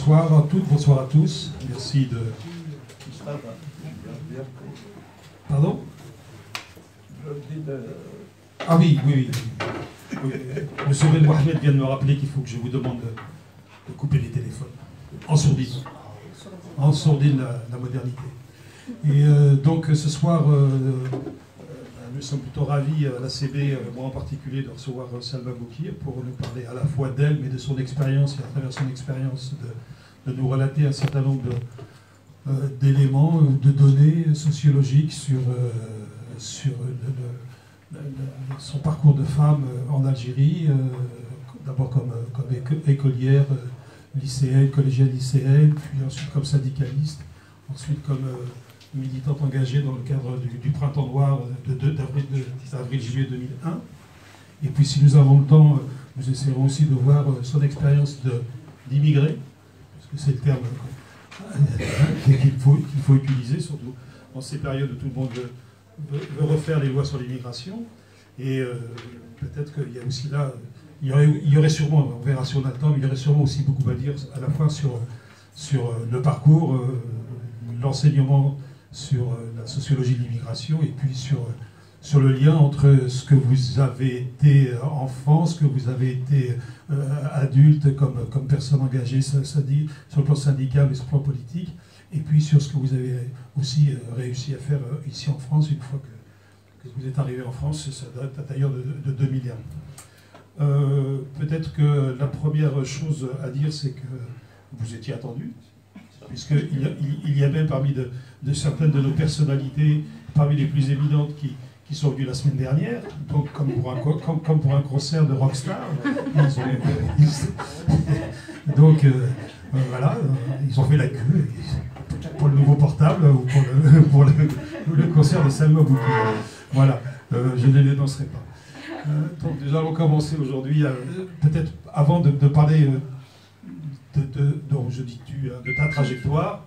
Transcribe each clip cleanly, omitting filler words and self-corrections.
Bonsoir à toutes, bonsoir à tous. Merci de... Pardon? Ah oui, oui, oui. Monsieur Ben Mohamed vient de me rappeler qu'il faut que je vous demande de couper les téléphones. En sourdine. En sourdine, la modernité. Et donc ce soir, nous sommes plutôt ravis, à l'ACB, moi en particulier, de recevoir Salma Boukir pour nous parler à la fois d'elle, mais de son expérience, et à travers son expérience, de nous relater un certain nombre d'éléments, de données sociologiques sur son parcours de femme en Algérie, d'abord comme écolière, lycéenne, collégienne lycéenne, puis ensuite comme syndicaliste, ensuite comme militante engagée dans le cadre du Printemps Noir d'avril-juillet 2001. Et puis si nous avons le temps, nous essaierons aussi de voir son expérience d'immigré, parce que c'est le terme qu'il faut utiliser, surtout dans ces périodes où tout le monde veut refaire les lois sur l'immigration. Et peut-être qu'il y a aussi là, il y aurait sûrement, on verra si on a le temps, mais il y aurait sûrement aussi beaucoup à dire à la fois sur le parcours, l'enseignement sur la sociologie de l'immigration, et puis sur le lien entre ce que vous avez été enfant, ce que vous avez été adulte comme personne engagée sur le plan syndical et sur le plan politique, et puis sur ce que vous avez aussi réussi à faire ici en France une fois que vous êtes arrivé en France. Ça date d'ailleurs de 2001. Peut-être que la première chose à dire, c'est que vous étiez attendu, puisqu'il y a même parmi de certaines de nos personnalités, parmi les plus évidentes, qui sont venues la semaine dernière, donc comme pour un concert de rockstar. Donc voilà, ils ont fait la queue pour le nouveau portable ou pour le concert de Salma Boukir. Voilà, je ne les dénoncerai pas. Donc nous allons commencer aujourd'hui, peut-être avant de parler de ta trajectoire,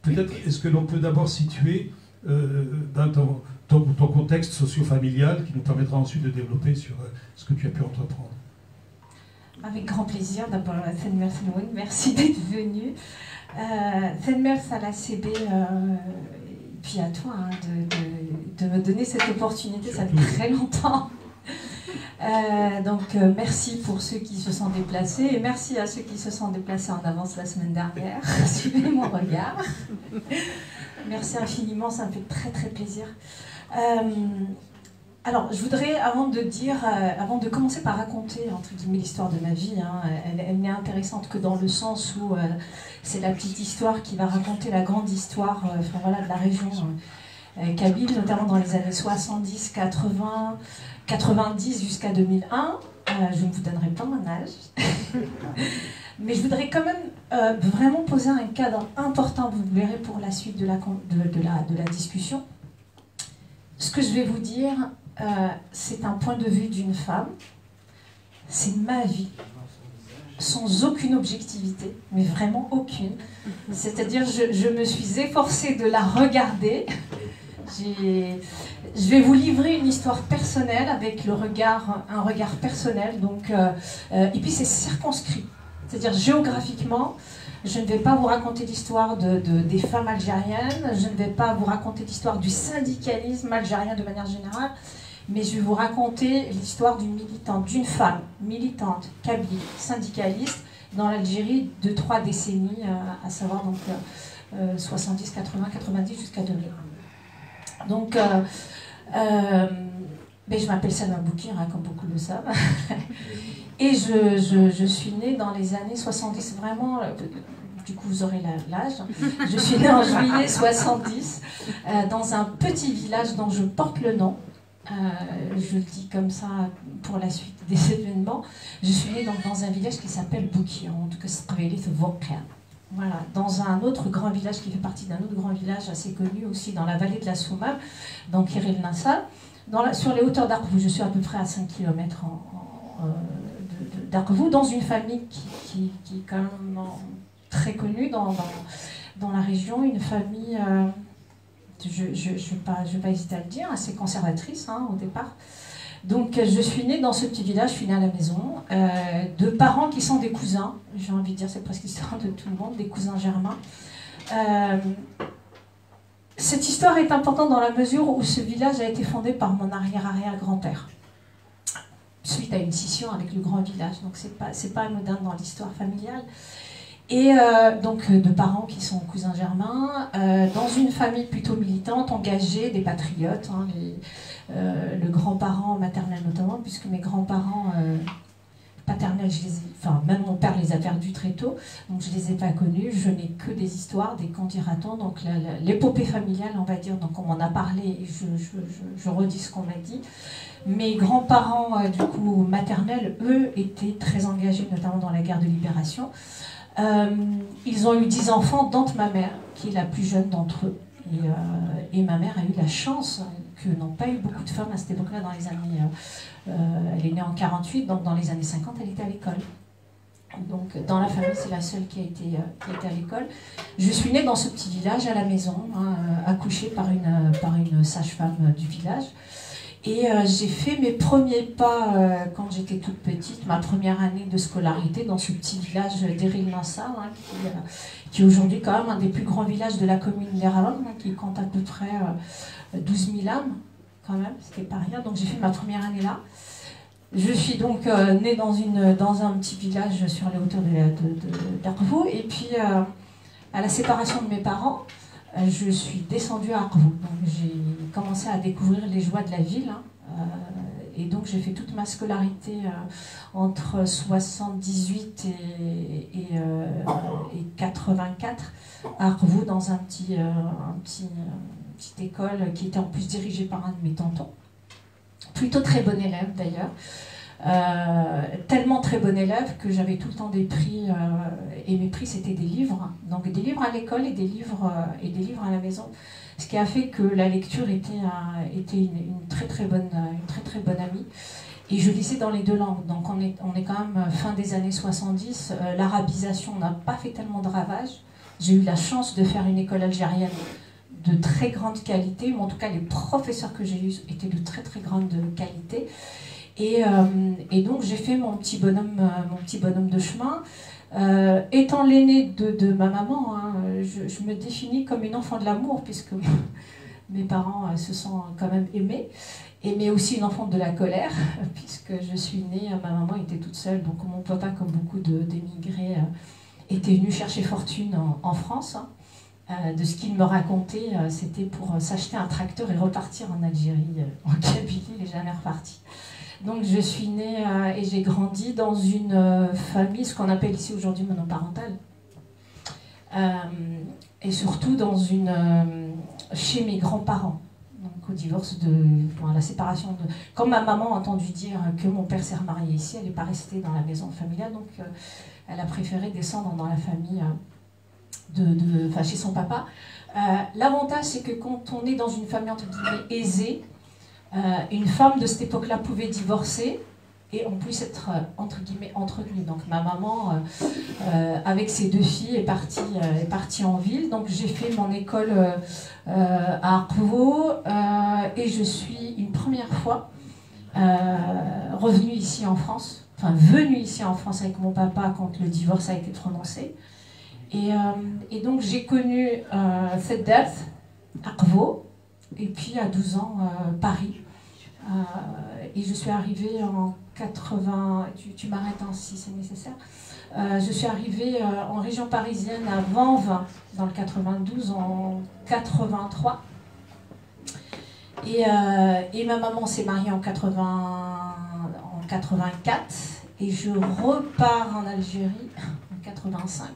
peut-être est-ce que l'on peut d'abord situer dans ton contexte socio-familial qui nous permettra ensuite de développer sur ce que tu as pu entreprendre. Avec grand plaisir. D'abord, Thenmer Senouin, merci d'être venu. Thenmer à l'ACB, et puis à toi de me donner cette opportunité, ça fait très longtemps. Donc merci pour ceux qui se sont déplacés et merci à ceux qui se sont déplacés en avance la semaine dernière. Suivez mon regard. Merci infiniment, ça me fait très très plaisir. Alors je voudrais, avant de commencer par raconter entre guillemets l'histoire de ma vie, hein, elle n'est intéressante que dans le sens où c'est la petite histoire qui va raconter la grande histoire voilà, de la région kabyle, notamment dans les années 70, 80, 90 jusqu'à 2001. Je ne vous donnerai pas mon âge. Mais je voudrais quand même vraiment poser un cadre important, vous verrez pour la suite de la discussion. Ce que je vais vous dire, c'est un point de vue d'une femme, c'est ma vie, sans aucune objectivité, mais vraiment aucune. C'est-à-dire, je me suis efforcée de la regarder. Je vais vous livrer une histoire personnelle avec un regard personnel, donc, et puis c'est circonscrit. C'est-à-dire géographiquement, je ne vais pas vous raconter l'histoire des femmes algériennes, je ne vais pas vous raconter l'histoire du syndicalisme algérien de manière générale, mais je vais vous raconter l'histoire d'une femme militante, kabyle, syndicaliste, dans l'Algérie de 3 décennies, à savoir donc 70, 80, 90 jusqu'à 2001. Donc, je m'appelle Salma Boukir, hein, comme beaucoup le savent. Et je suis née dans les années 70, vraiment, du coup vous aurez l'âge. Je suis née en juillet 70, dans un petit village dont je porte le nom. Je le dis comme ça pour la suite des événements. Je suis née dans un village qui s'appelle Boukir, en tout cas voilà, dans un autre grand village qui fait partie d'un autre grand village assez connu aussi dans la vallée de la Soumam, dans Kiril Nassar. Sur les hauteurs d'Arkevou, je suis à peu près à 5 km d'Arkevou, dans une famille qui est quand même très connue dans la région, une famille, je vais pas hésiter à le dire, assez conservatrice hein, au départ. Donc je suis née dans ce petit village, je suis née à la maison, de parents qui sont des cousins, j'ai envie de dire, c'est presque l'histoire de tout le monde, des cousins germains. Cette histoire est importante dans la mesure où ce village a été fondé par mon arrière-arrière-grand-père, suite à une scission avec le grand village, donc c'est pas anodin dans l'histoire familiale. Et donc de parents qui sont cousins germains, dans une famille plutôt militante, engagée, des patriotes, hein, le grand-parent maternel notamment, puisque mes grands-parents paternels, enfin même mon père les a perdus très tôt, donc je les ai pas connus, je n'ai que des histoires, des contes dira-t-on, donc l'épopée familiale on va dire, donc on m'en a parlé et je redis ce qu'on m'a dit. Mes grands-parents du coup maternels, eux, étaient très engagés notamment dans la guerre de libération. Ils ont eu 10 enfants, dont ma mère, qui est la plus jeune d'entre eux. Et ma mère a eu la chance que n'ont pas eu beaucoup de femmes à cette époque-là dans les années... elle est née en 48, donc dans les années 50, elle était à l'école. Donc dans la famille, c'est la seule qui a été à l'école. Je suis née dans ce petit village, à la maison, hein, accouchée par une sage-femme du village. Et j'ai fait mes premiers pas quand j'étais toute petite, ma première année de scolarité dans ce petit village d'Eril-Nassar, hein, qui est aujourd'hui quand même un des plus grands villages de la commune d'Erawan, hein, qui compte à peu près 12 000 âmes, quand même, c'était pas rien. Donc j'ai fait ma première année là. Je suis donc née dans un petit village sur les hauteurs d'Arvou, et puis à la séparation de mes parents, je suis descendue à Arvou. Donc j'ai commencé à découvrir les joies de la ville, hein, et donc j'ai fait toute ma scolarité entre 78 et 84 à Arvou, dans une petite école qui était en plus dirigée par un de mes tontons. Plutôt très bon élève d'ailleurs. Tellement très bon élève que j'avais tout le temps des prix, et mes prix c'était des livres, donc des livres à l'école et des livres à la maison, ce qui a fait que la lecture était une très très bonne amie, et je lisais dans les deux langues. Donc on est quand même fin des années 70, l'arabisation n'a pas fait tellement de ravages. J'ai eu la chance de faire une école algérienne de très grande qualité, mais en tout cas les professeurs que j'ai eus étaient de très très grande qualité. Et donc j'ai fait mon petit bonhomme de chemin. Étant l'aînée de ma maman, hein, je me définis comme une enfant de l'amour, puisque mes parents se sont quand même aimés, mais aussi une enfant de la colère, puisque je suis née, ma maman était toute seule, donc mon papa, comme beaucoup d'émigrés, était venu chercher fortune en France. Hein. De ce qu'il me racontait, c'était pour s'acheter un tracteur et repartir en Algérie, en Kabylie, il n'est jamais reparti. Donc je suis née et j'ai grandi dans une famille, ce qu'on appelle ici aujourd'hui monoparentale, et surtout chez mes grands-parents, donc au divorce à la séparation de... Quand ma maman a entendu dire que mon père s'est remarié ici, elle n'est pas restée dans la maison familiale, donc elle a préféré descendre dans la famille chez son papa. L'avantage, c'est que quand on est dans une famille entre guillemets aisée, une femme de cette époque-là pouvait divorcer et en plus être entre guillemets entretenue. Donc ma maman, avec ses 2 filles, est partie en ville. Donc j'ai fait mon école à Arvou, et je suis une première fois revenue ici en France, venue ici en France avec mon papa quand le divorce a été prononcé. Et donc j'ai connu cette date, Arvou, et puis à 12 ans, Paris. Et je suis arrivée en 80, tu m'arrêtes si c'est nécessaire. Je suis arrivée en région parisienne à Vanves, dans le 92, en 83. Et ma maman s'est mariée en 84, et je repars en Algérie en 85.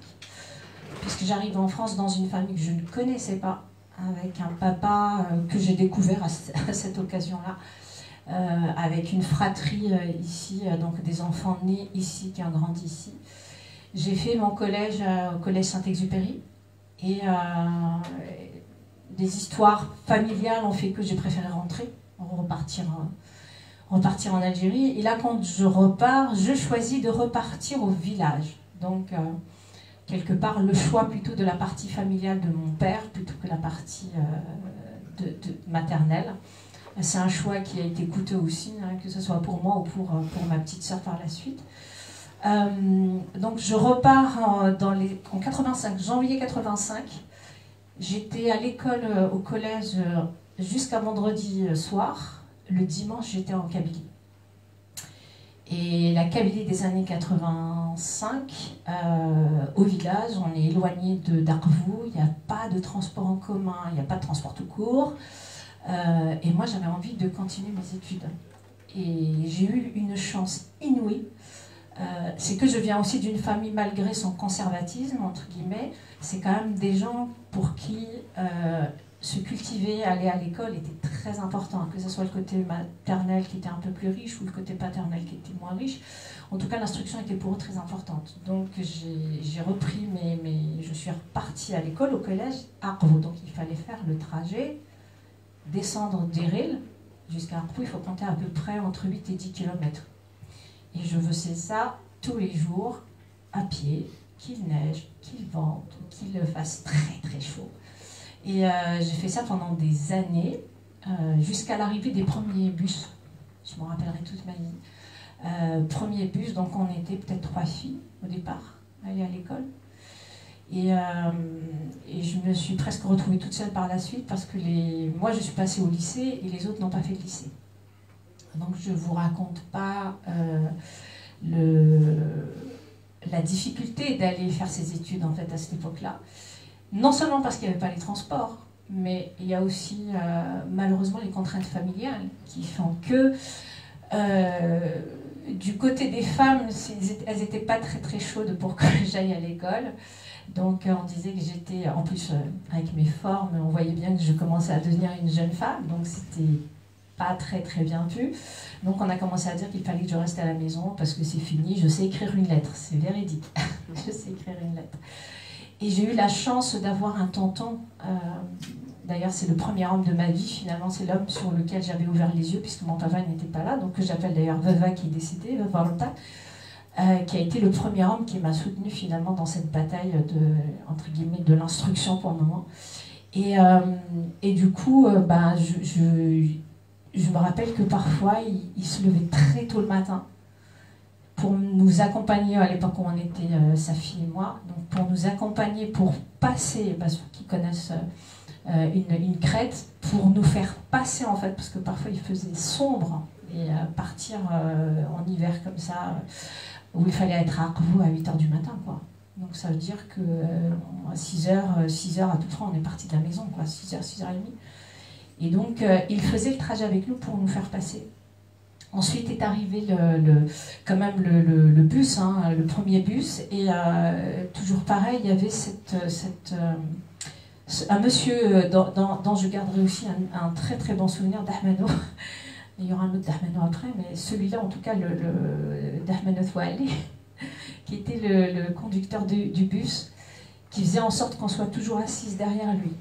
Puisque j'arrive en France dans une famille que je ne connaissais pas, avec un papa que j'ai découvert à cette occasion-là, avec une fratrie ici, donc des enfants nés ici, qui ont grandi ici. J'ai fait mon collège au collège Saint-Exupéry, et des histoires familiales ont fait que j'ai préféré repartir en Algérie. Et là, quand je repars, je choisis de repartir au village. Donc, quelque part, le choix plutôt de la partie familiale de mon père, plutôt que la partie maternelle. C'est un choix qui a été coûteux aussi, hein, que ce soit pour moi ou pour ma petite sœur par la suite. Donc je repars en 85, janvier 85. J'étais à l'école, au collège, jusqu'à vendredi soir. Le dimanche, j'étais en Kabylie. Et la Kabylie des années 85, au village, on est éloigné d'Arvou, il n'y a pas de transport en commun, il n'y a pas de transport tout court. Et moi, j'avais envie de continuer mes études. Et j'ai eu une chance inouïe. C'est que je viens aussi d'une famille, malgré son conservatisme, entre guillemets, c'est quand même des gens pour qui se cultiver, aller à l'école était très important, que ce soit le côté maternel qui était un peu plus riche ou le côté paternel qui était moins riche. En tout cas, l'instruction était pour eux très importante. Donc j'ai repris, je suis repartie à l'école, au collège, à Arvou. Donc il fallait faire le trajet, descendre d'Eril jusqu'à Arvou, il faut compter à peu près entre 8 et 10 km. Et je faisais ça tous les jours, à pied, qu'il neige, qu'il vente, qu'il fasse très très chaud. Et j'ai fait ça pendant des années, jusqu'à l'arrivée des premiers bus. Je m'en rappellerai toute ma vie. Premier bus, donc on était peut-être 3 filles au départ, à aller à l'école. Et je me suis presque retrouvée toute seule par la suite, parce que moi je suis passée au lycée et les autres n'ont pas fait de lycée. Donc je ne vous raconte pas la difficulté d'aller faire ses études en fait à cette époque-là. Non seulement parce qu'il n'y avait pas les transports, mais il y a aussi malheureusement les contraintes familiales qui font que du côté des femmes, elles n'étaient pas très très chaudes pour que j'aille à l'école. Donc on disait que j'étais, en plus avec mes formes, on voyait bien que je commençais à devenir une jeune femme, donc c'était pas très très bien vu. Donc on a commencé à dire qu'il fallait que je reste à la maison parce que c'est fini, je sais écrire une lettre, c'est véridique, je sais écrire une lettre. Et j'ai eu la chance d'avoir un tonton, d'ailleurs c'est le premier homme de ma vie, finalement c'est l'homme sur lequel j'avais ouvert les yeux puisque mon papa n'était pas là, donc que j'appelle d'ailleurs Veva qui est décédé, Veva Lota, qui a été le premier homme qui m'a soutenu finalement dans cette bataille entre guillemets, de l'instruction pour le moment. Et du coup, je me rappelle que parfois, il se levait très tôt le matin pour nous accompagner, à l'époque où on était sa fille et moi, donc pour nous accompagner, pour passer, ceux qui connaissent une crête, pour nous faire passer en fait, parce que parfois il faisait sombre, et partir en hiver comme ça, où il fallait être à Arvou à 8h du matin, quoi. Donc ça veut dire que à 6h à peu près, on est parti de la maison, quoi, 6h, 6h30. Et donc, il faisait le trajet avec nous pour nous faire passer. Ensuite est arrivé quand même le bus, hein, le premier bus, et toujours pareil, il y avait un monsieur dont je garderai aussi un très très bon souvenir, d'Ahmano. Il y aura un autre d'Ahmano après, mais celui-là, en tout cas, d'Ahmano Thouali, qui était le conducteur du bus, qui faisait en sorte qu'on soit toujours assise derrière lui.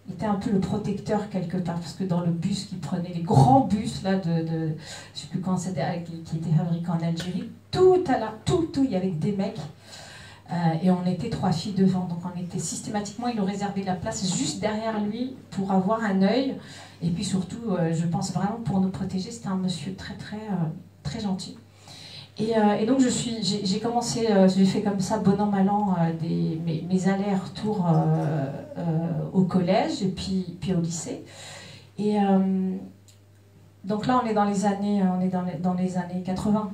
Il était un peu le protecteur quelque part, parce que dans le bus qui prenait, les grands bus là je ne sais plus quand c'était, qui étaient fabriqués en Algérie, tout, il y avait des mecs, et on était 3 filles devant, donc on était systématiquement, il nous réservait la place juste derrière lui pour avoir un œil, et puis surtout, je pense vraiment pour nous protéger, c'était un monsieur très très très gentil. Et donc j'ai commencé, j'ai fait comme ça, bon an, mal an, mes allers-retours au collège et puis au lycée. Et donc là, on est dans les années, dans les années 80.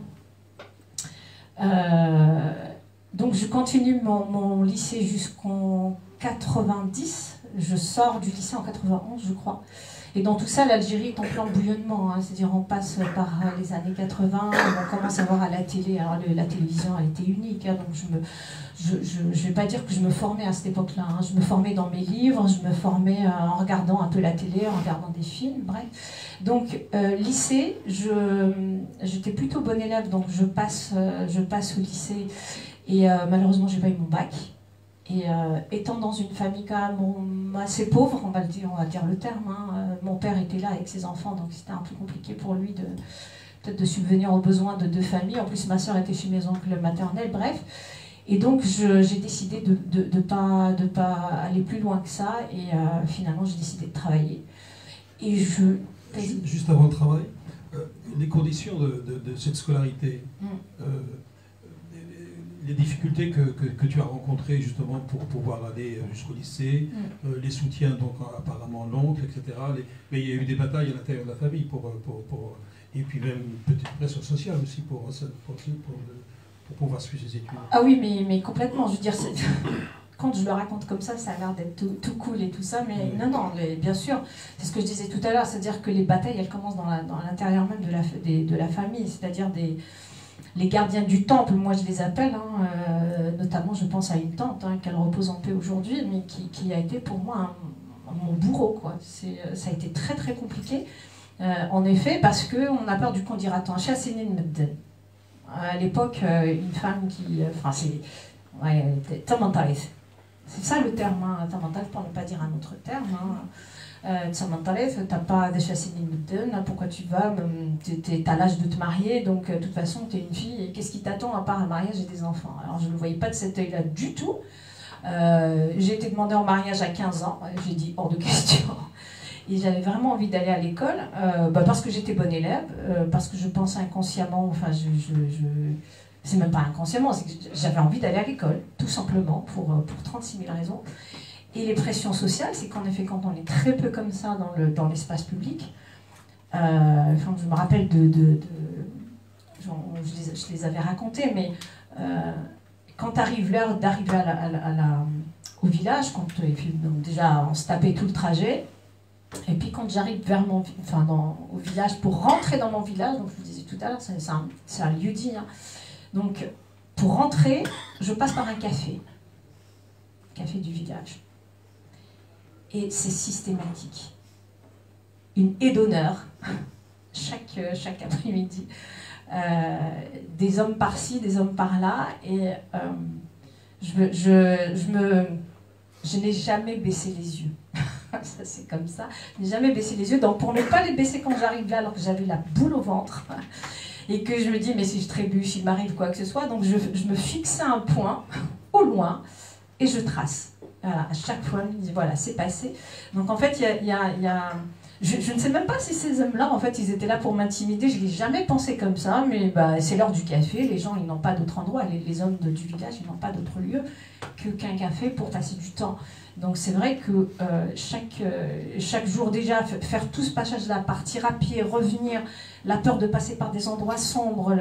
Donc je continue mon lycée jusqu'en 90. Je sors du lycée en 91, je crois. Et dans tout ça, l'Algérie est en plein bouillonnement, hein, c'est-à-dire on passe par les années 80, on commence à voir à la télé, alors la télévision elle était unique, hein, donc je ne vais pas dire que je me formais à cette époque-là, hein, je me formais dans mes livres, je me formais en regardant un peu la télé, en regardant des films, bref. Donc lycée, j'étais plutôt bonne élève, donc je passe au lycée et malheureusement j'ai pas eu mon bac. Et étant dans une famille quand même assez pauvre, on va dire le terme, hein, mon père était là avec ses enfants, donc c'était un peu compliqué pour lui peut-être de subvenir aux besoins de 2 familles. En plus, ma soeur était chez mes oncles maternels, bref. Et donc, j'ai décidé de pas aller plus loin que ça, et finalement, j'ai décidé de travailler. Et Juste avant le travail, les conditions de cette scolarité, les difficultés que tu as rencontrées justement pour pouvoir aller jusqu'au lycée, les soutiens donc apparemment l'oncle, etc. Mais il y a eu des batailles à l'intérieur de la famille et puis même une petite pression sociale aussi pour pouvoir suivre ses études. Ah oui, mais complètement. Je veux dire, quand je le raconte comme ça a l'air d'être tout cool et tout ça, mais non, bien sûr, c'est ce que je disais tout à l'heure, c'est-à-dire que les batailles, elles commencent dans l'intérieur même de la famille, c'est-à-dire les gardiens du temple, moi je les appelle, notamment je pense à une tante, qu'elle repose en paix aujourd'hui, mais qui a été pour moi mon bourreau, quoi. Ça a été très très compliqué, en effet, parce qu'on a peur du qu'on dira tant. À l'époque, une femme qui... Enfin, c'est... Ouais, c'est ça le terme, tamantaref, pour ne pas dire un autre terme. Tamantaref, t'as pas des chassines de pourquoi tu vas, t'es à l'âge de te marier, donc de toute façon t'es une fille, et qu'est-ce qui t'attend à part un mariage et des enfants? Alors je ne voyais pas de cet œil-là du tout. J'ai été demandée en mariage à 15 ans, j'ai dit hors de question. Et j'avais vraiment envie d'aller à l'école, parce que j'étais bonne élève, parce que je pensais inconsciemment, enfin c'est même pas inconsciemment, c'est que j'avais envie d'aller à l'école, tout simplement, pour 36 000 raisons. Et les pressions sociales, c'est qu'en effet, quand on est très peu comme ça dans l'espace public, je me rappelle je les avais racontées, mais quand arrive l'heure d'arriver au village, donc déjà on se tapait tout le trajet, et puis quand j'arrive au village, pour rentrer dans mon village, donc je vous disais tout à l'heure, c'est un lieu-dit, donc pour rentrer, je passe par un café du village. Et c'est systématique. Une haie d'honneur, chaque après-midi. Des hommes par-ci, des hommes par-là. Et je n'ai jamais baissé les yeux. Ça, c'est comme ça. Je n'ai jamais baissé les yeux. Donc, pour ne pas les baisser quand j'arrive là, alors que j'avais la boule au ventre, et que je me dis, mais si je trébuche, il m'arrive quoi que ce soit. Donc, je me fixais un point, au loin, et je trace. Voilà, à chaque fois, je me dis, voilà, c'est passé. Donc, en fait, je ne sais même pas si ces hommes-là, en fait, ils étaient là pour m'intimider. Je ne l'ai jamais pensé comme ça, mais c'est l'heure du café. Les gens, ils n'ont pas d'autre endroit. Les hommes du village, ils n'ont pas d'autre lieu qu'un café pour passer du temps. Donc, c'est vrai que chaque jour, déjà, faire tout ce passage-là, partir à pied, revenir, la peur de passer par des endroits sombres.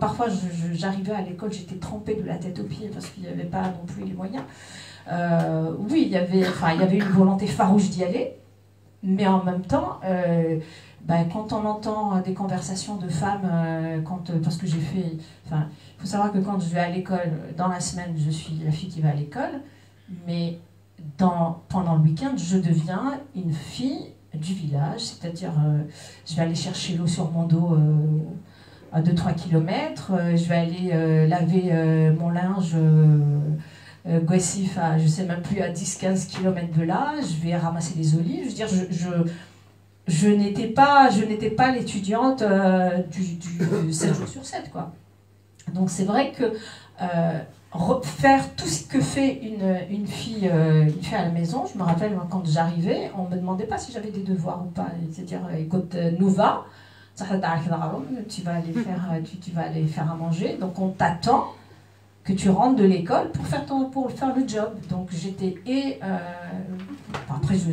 Parfois, j'arrivais à l'école, j'étais trempée de la tête aux pieds parce qu'il n'y avait pas non plus les moyens. Oui, il y avait une volonté farouche d'y aller. Mais en même temps, quand on entend des conversations de femmes, parce que j'ai fait... il faut savoir que quand je vais à l'école, dans la semaine, je suis la fille qui va à l'école, mais pendant le week-end, je deviens une fille du village, c'est-à-dire je vais aller chercher l'eau sur mon dos à 2-3 km, je vais aller laver mon linge... Guessif je ne sais même plus, à 10-15 km de là, je vais ramasser des olives. Je veux dire, je n'étais pas l'étudiante du 7 jours sur 7, quoi. Donc c'est vrai que faire tout ce que fait une fille à la maison, je me rappelle quand j'arrivais, on ne me demandait pas si j'avais des devoirs ou pas. C'est-à-dire, écoute, nous va, tu vas aller faire à manger, donc on t'attend que tu rentres de l'école pour faire le job. Donc j'étais après je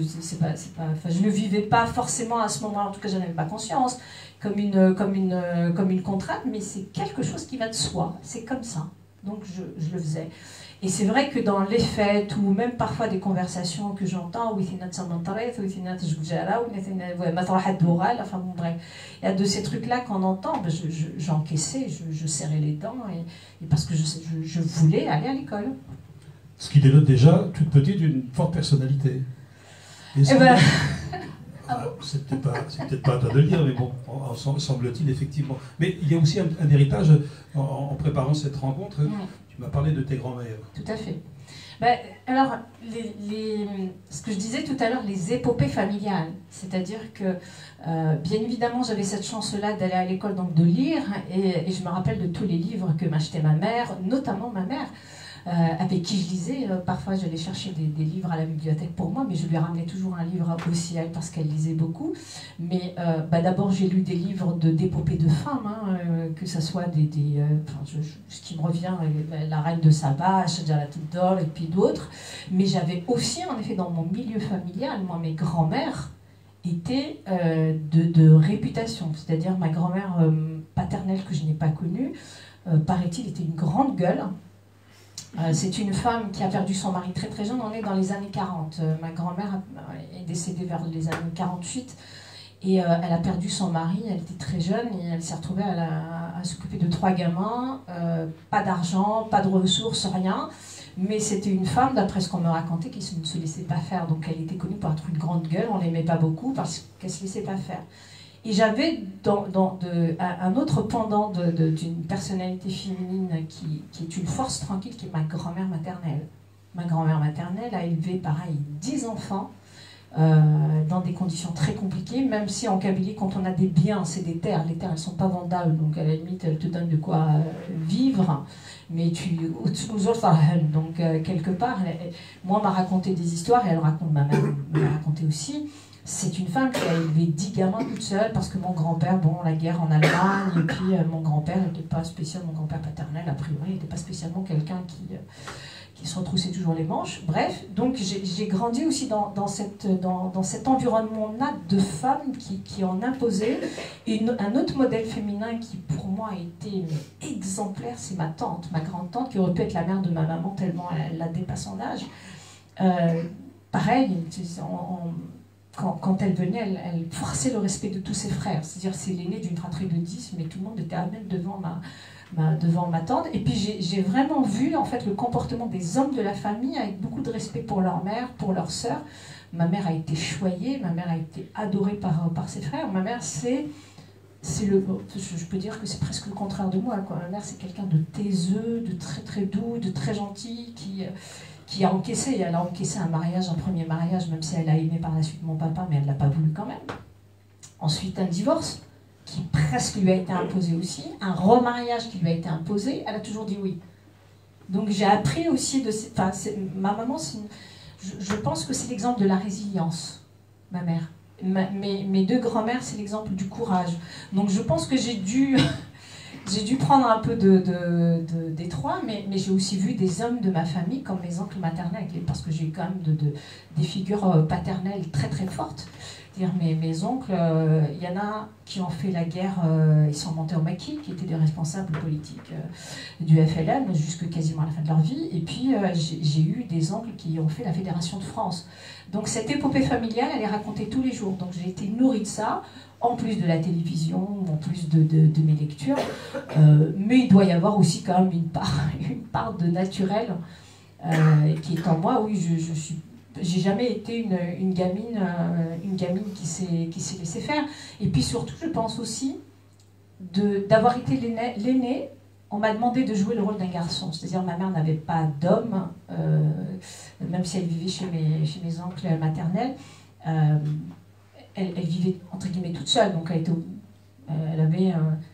ne vivais pas forcément à ce moment-là, en tout cas je n'avais pas conscience comme une contrainte, mais c'est quelque chose qui va de soi, c'est comme ça. Donc je le faisais. Et c'est vrai que dans les fêtes ou même parfois des conversations que j'entends, il y a de ces trucs-là qu'on entend, j'encaissais, je serrais les dents, et parce que je voulais aller à l'école. Ce qui dénote déjà, toute petite, une forte personnalité. C'est peut-être pas à toi de le dire, mais bon, semble-t-il effectivement. Mais il y a aussi un héritage en préparant cette rencontre. Tu m'as parlé de tes grands-mères. Tout à fait. Alors, ce que je disais tout à l'heure, les épopées familiales, c'est-à-dire que, bien évidemment, j'avais cette chance-là d'aller à l'école, donc de lire, et je me rappelle de tous les livres que m'achetait ma mère, notamment ma mère. avec qui je lisais. Parfois, j'allais chercher des livres à la bibliothèque pour moi, mais je lui ramenais toujours un livre aussi, elle, parce qu'elle lisait beaucoup. Mais d'abord, j'ai lu des livres d'épopées de femmes, hein, que ce soit ce qui me revient, La Reine de Saba, Shajara Dol, et puis d'autres. Mais j'avais aussi, en effet, dans mon milieu familial, moi, mes grands-mères étaient de réputation. C'est-à-dire, ma grand-mère paternelle, que je n'ai pas connue, paraît-il, était une grande gueule. C'est une femme qui a perdu son mari très très jeune, on est dans les années 40. Ma grand-mère est décédée vers les années 48 et elle a perdu son mari, elle était très jeune et elle s'est retrouvée à s'occuper de 3 gamins, pas d'argent, pas de ressources, rien. Mais c'était une femme, d'après ce qu'on me racontait, qui ne se laissait pas faire. Donc elle était connue pour être une grande gueule, on ne l'aimait pas beaucoup parce qu'elle ne se laissait pas faire. Et j'avais un autre pendant d'une personnalité féminine qui est une force tranquille, qui est ma grand-mère maternelle. Ma grand-mère maternelle a élevé, pareil, 10 enfants dans des conditions très compliquées, même si en Kabylie, quand on a des biens, c'est des terres. Les terres, elles ne sont pas vendables, donc à la limite, elles te donnent de quoi vivre. Mais donc quelque part, moi, on m'a raconté des histoires, et elle raconte, ma mère me l'a raconté aussi. C'est une femme qui a élevé 10 gamins toute seule parce que mon grand-père, bon, la guerre en Allemagne, et puis mon grand-père n'était pas spécialement, mon grand-père paternel, a priori, n'était pas spécialement quelqu'un qui se retroussait toujours les manches. Bref, donc j'ai grandi aussi dans cet environnement-là de femmes qui en imposaient. Et un autre modèle féminin qui, pour moi, a été exemplaire, c'est ma tante, ma grande-tante, qui aurait pu être la mère de ma maman tellement elle la dépasse en âge. Pareil, quand elle venait, elle forçait le respect de tous ses frères. C'est-à-dire, c'est l'aîné d'une fratrie de 10, mais tout le monde était à même devant ma tante. Et puis, j'ai vraiment vu, en fait, le comportement des hommes de la famille avec beaucoup de respect pour leur mère, pour leur sœur. Ma mère a été choyée, ma mère a été adorée par ses frères. Ma mère, je peux dire que c'est presque le contraire de moi, quoi. Ma mère, c'est quelqu'un de taiseux, de très très doux, de très gentil, qui a encaissé. Elle a encaissé un premier mariage, même si elle a aimé par la suite mon papa, mais elle ne l'a pas voulu quand même. Ensuite, un divorce qui presque lui a été imposé aussi, un remariage qui lui a été imposé, elle a toujours dit oui. Donc j'ai appris aussi ma maman, je pense que c'est l'exemple de la résilience, ma mère. Mes 2 grands-mères, c'est l'exemple du courage. Donc je pense que j'ai dû prendre un peu des 3, mais j'ai aussi vu des hommes de ma famille, comme mes oncles maternels, parce que j'ai eu quand même des figures paternelles très très fortes. Mes oncles, il y en a qui ont fait la guerre, ils sont montés au maquis, qui étaient des responsables politiques du FLN, jusque quasiment à la fin de leur vie. Et puis j'ai eu des oncles qui ont fait la Fédération de France. Donc cette épopée familiale, elle est racontée tous les jours. Donc j'ai été nourrie de ça, en plus de la télévision, en plus de mes lectures. Mais il doit y avoir aussi quand même une part de naturel qui est en moi. Oui, j'ai jamais été une gamine qui s'est laissée faire. Et puis surtout, je pense aussi d'avoir été l'aînée. On m'a demandé de jouer le rôle d'un garçon. C'est-à-dire, ma mère n'avait pas d'homme, même si elle vivait chez mes oncles maternels. Elle vivait, entre guillemets, toute seule. Donc, elle avait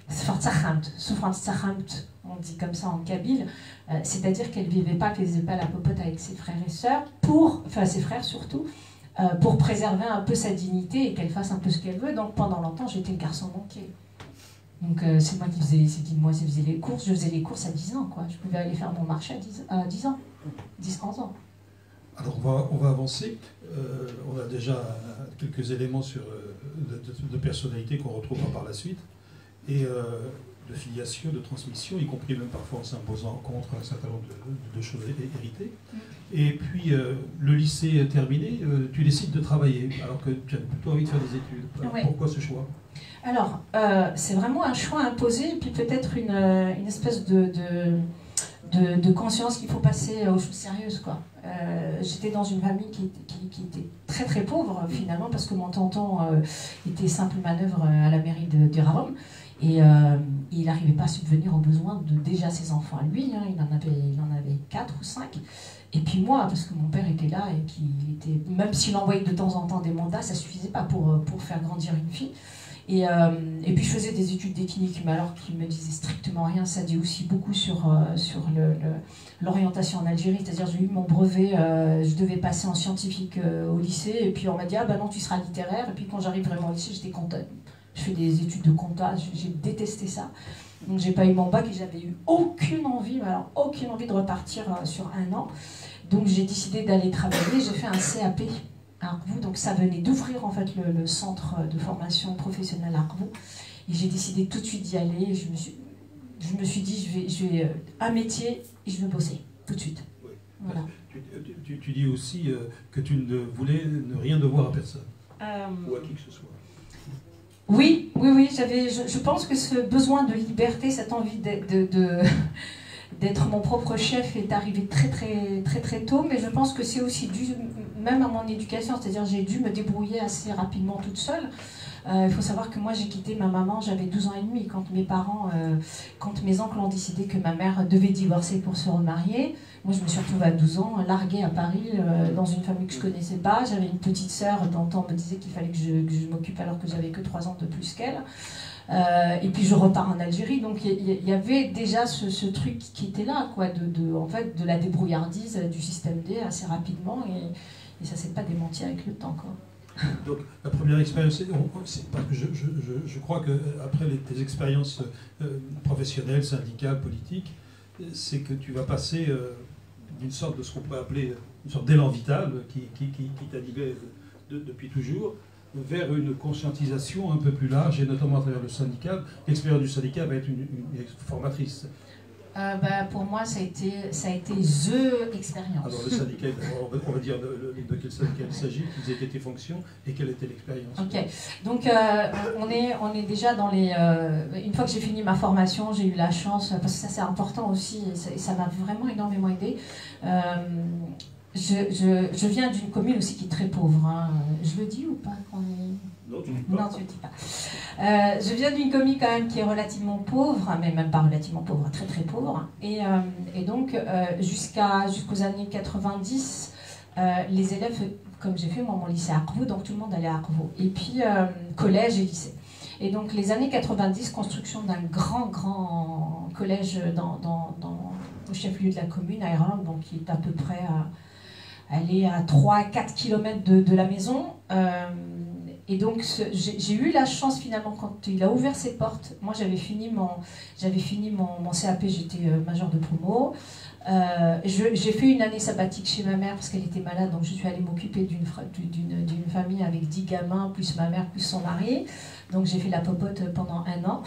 souffrance tsachamt, on dit comme ça en kabyle. C'est-à-dire qu'elle ne vivait pas, qu'elle ne faisait pas la popote avec ses frères et sœurs, ses frères surtout, pour préserver un peu sa dignité et qu'elle fasse un peu ce qu'elle veut. Donc, pendant longtemps, j'étais le garçon manqué. Donc c'est moi qui faisais les courses. Je faisais les courses à 10 ans, quoi. Je pouvais aller faire mon marché à 10 ans, 10-11 ans. Alors on va avancer. On a déjà quelques éléments de personnalité qu'on retrouvera par la suite. Et de filiation, de transmission, y compris même parfois en s'imposant contre un certain nombre de choses héritées. Et puis le lycée est terminé, tu décides de travailler, alors que tu as plutôt envie de faire des études. Alors, oui. Pourquoi ce choix ? Alors, c'est vraiment un choix imposé, et puis peut-être une espèce de conscience qu'il faut passer aux choses sérieuses, quoi. J'étais dans une famille qui était très très pauvre, finalement, parce que mon tonton était simple manœuvre à la mairie du Rarom, et il n'arrivait pas à subvenir aux besoins de déjà ses enfants à lui, hein. Il en avait 4 ou 5. Et puis moi, parce que mon père était là, et même s'il envoyait de temps en temps des mandats, ça ne suffisait pas pour faire grandir une fille. Et puis je faisais des études techniques, mais alors qui me disaient strictement rien. Ça dit aussi beaucoup sur l'orientation en Algérie. C'est-à-dire j'ai eu mon brevet, je devais passer en scientifique au lycée, et puis on m'a dit ah bah non, tu seras littéraire. Et puis quand j'arrive vraiment au lycée, j'étais comptable. Je fais des études de compta, j'ai détesté ça. Donc j'ai pas eu mon bac et j'avais eu aucune envie de repartir sur un an. Donc j'ai décidé d'aller travailler, j'ai fait un CAP à Arquevaux, donc ça venait d'ouvrir en fait le centre de formation professionnelle à Arquevaux. Et j'ai décidé tout de suite d'y aller, et je me suis dit je vais un métier et je vais bosser, tout de suite. Oui. Voilà. Tu dis aussi que tu ne voulais ne rien devoir à personne, ou à qui que ce soit. Oui, je pense que ce besoin de liberté, cette envie d'être mon propre chef est arrivé très tôt, mais je pense que c'est aussi dû même à mon éducation, c'est-à-dire j'ai dû me débrouiller assez rapidement toute seule. Il faut savoir que moi j'ai quitté ma maman, j'avais 12 ans et demi quand mes oncles ont décidé que ma mère devait divorcer pour se remarier. Moi je me suis retrouvée à 12 ans, larguée à Paris, dans une famille que je connaissais pas. J'avais une petite sœur dont on me disait qu'il fallait que je m'occupe alors que j'avais que 3 ans de plus qu'elle. Et puis je repars en Algérie, donc il y avait déjà ce truc qui était là, quoi, en fait, de la débrouillardise du système D assez rapidement, et ça s'est pas démenti avec le temps, quoi. Donc la première expérience, je crois qu'après tes expériences professionnelles, syndicales, politiques, c'est que tu vas passer d'une sorte de ce qu'on peut appeler une sorte d'élan vital qui t'animait depuis toujours, vers une conscientisation un peu plus large, et notamment à travers le syndicat. L'expérience du syndicat va être une formatrice. Pour moi, ça a été THE expérience. Alors le syndicat, on va dire de quel syndicat il s'agit, quelles étaient tes fonctions et quelle était l'expérience. Ok, donc on est déjà dans les... une fois que j'ai fini ma formation, j'ai eu la chance, parce que ça c'est important aussi, et ça m'a vraiment énormément aidé. Je viens d'une commune aussi qui est très pauvre, hein. Je le dis ou pas qu'on est... Non, tu ne dis pas. Non, tu ne dis pas. Je viens d'une commune quand même qui est relativement pauvre, mais même pas relativement pauvre, très pauvre. Et donc, jusqu'aux années 90, les élèves, comme j'ai fait moi mon lycée à Arquevaux, donc tout le monde allait à Arquevaux. Et puis, collège et lycée. Et donc, les années 90, construction d'un grand collège au chef-lieu de la commune, à Irlande, donc qui est à peu près à 3-4 km de la maison. Et donc j'ai eu la chance finalement quand il a ouvert ses portes. Moi j'avais fini mon CAP, j'étais major de promo. J'ai fait une année sabbatique chez ma mère parce qu'elle était malade, donc je suis allée m'occuper d'une famille avec 10 gamins, plus ma mère, plus son mari. Donc j'ai fait la popote pendant 1 an.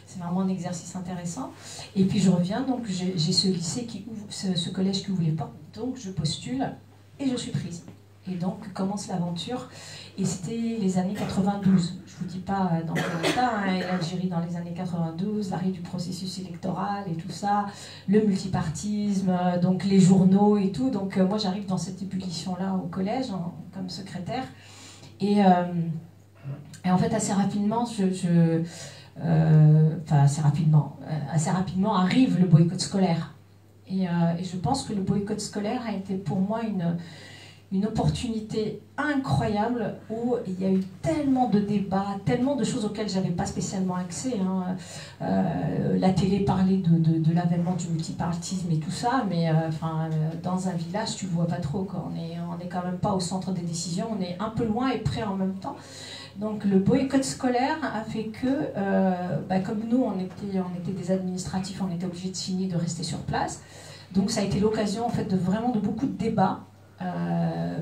C'est vraiment un exercice intéressant. Et puis je reviens, donc j'ai ce lycée qui ouvre, ce collège qui ouvre les portes. Donc je postule et je suis prise. Et donc commence l'aventure. Et c'était les années 92. Je ne vous dis pas dans quel état, hein, l'Algérie dans les années 92, l'arrêt du processus électoral et tout ça, le multipartisme, donc les journaux et tout. Donc moi j'arrive dans cette ébullition-là au collège comme secrétaire. Et en fait assez rapidement, assez rapidement arrive le boycott scolaire. Et je pense que le boycott scolaire a été pour moi une opportunité incroyable où il y a eu tellement de débats, tellement de choses auxquelles j'avais pas spécialement accès, hein. La télé parlait de l'avènement du multipartisme et tout ça, mais dans un village tu le vois pas trop, quoi. On est quand même pas au centre des décisions, on est un peu loin et près en même temps. Donc le boycott scolaire a fait que, comme nous on était des administratifs, on était obligés de signer, de rester sur place. Donc ça a été l'occasion en fait de beaucoup de débats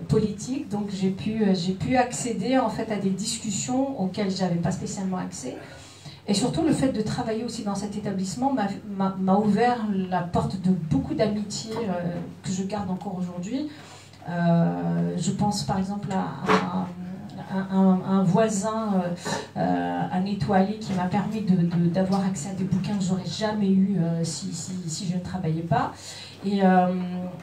politiques. Donc j'ai pu accéder en fait à des discussions auxquelles j'avais pas spécialement accès. Et surtout le fait de travailler aussi dans cet établissement m'a ouvert la porte de beaucoup d'amitiés que je garde encore aujourd'hui. Je pense par exemple à un voisin, un étoilé qui m'a permis d'avoir accès à des bouquins que j'aurais jamais eu si je ne travaillais pas. Et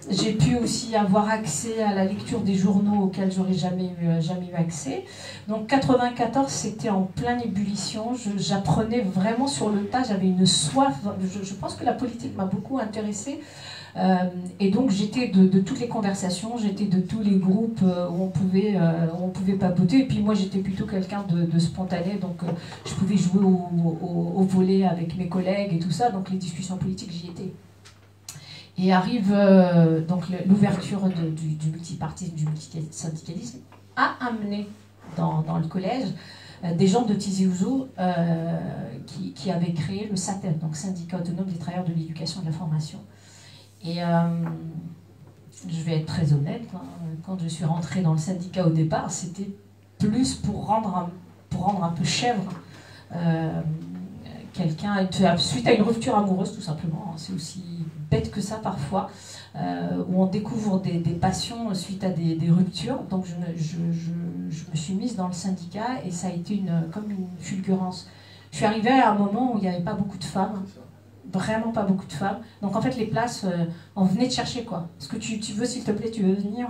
j'ai pu aussi avoir accès à la lecture des journaux auxquels j'aurais jamais eu accès. Donc 94, c'était en pleine ébullition. J'apprenais vraiment sur le tas. J'avais une soif. Je pense que la politique m'a beaucoup intéressée. Et donc j'étais de toutes les conversations, j'étais de tous les groupes où on pouvait papoter. Et puis moi j'étais plutôt quelqu'un de spontané, donc je pouvais jouer au volley avec mes collègues et tout ça, donc les discussions politiques j'y étais. Et arrive donc l'ouverture du multipartisme, du multisyndicalisme a amené dans le collège des gens de Tizi Ouzou qui avaient créé le SATEF, donc Syndicat autonome des travailleurs de l'éducation et de la formation. Et je vais être très honnête, hein, quand je suis rentrée dans le syndicat au départ, c'était plus pour rendre un peu chèvre quelqu'un, suite à une rupture amoureuse tout simplement, hein, c'est aussi bête que ça parfois, où on découvre des passions suite à des ruptures. Donc je me suis mise dans le syndicat et ça a été comme une fulgurance. Je suis arrivée à un moment où il n'y avait pas beaucoup de femmes, vraiment pas beaucoup de femmes. Donc en fait les places, on venait de chercher quoi. Est-ce que tu veux, s'il te plaît, tu veux venir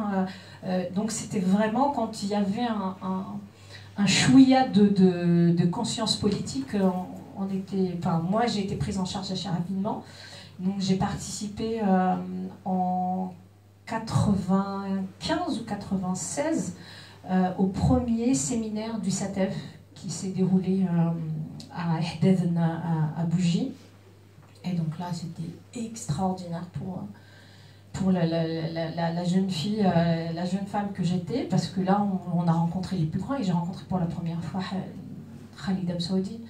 donc c'était vraiment quand il y avait un chouïa de conscience politique, moi j'ai été prise en charge assez rapidement. Donc j'ai participé en 95 ou 96 au premier séminaire du SATEF qui s'est déroulé à Ehdeden à Bougie. Et donc là c'était extraordinaire pour la jeune fille, la jeune femme que j'étais, parce que là on a rencontré les plus grands et j'ai rencontré pour la première fois Khalid Msaoudi.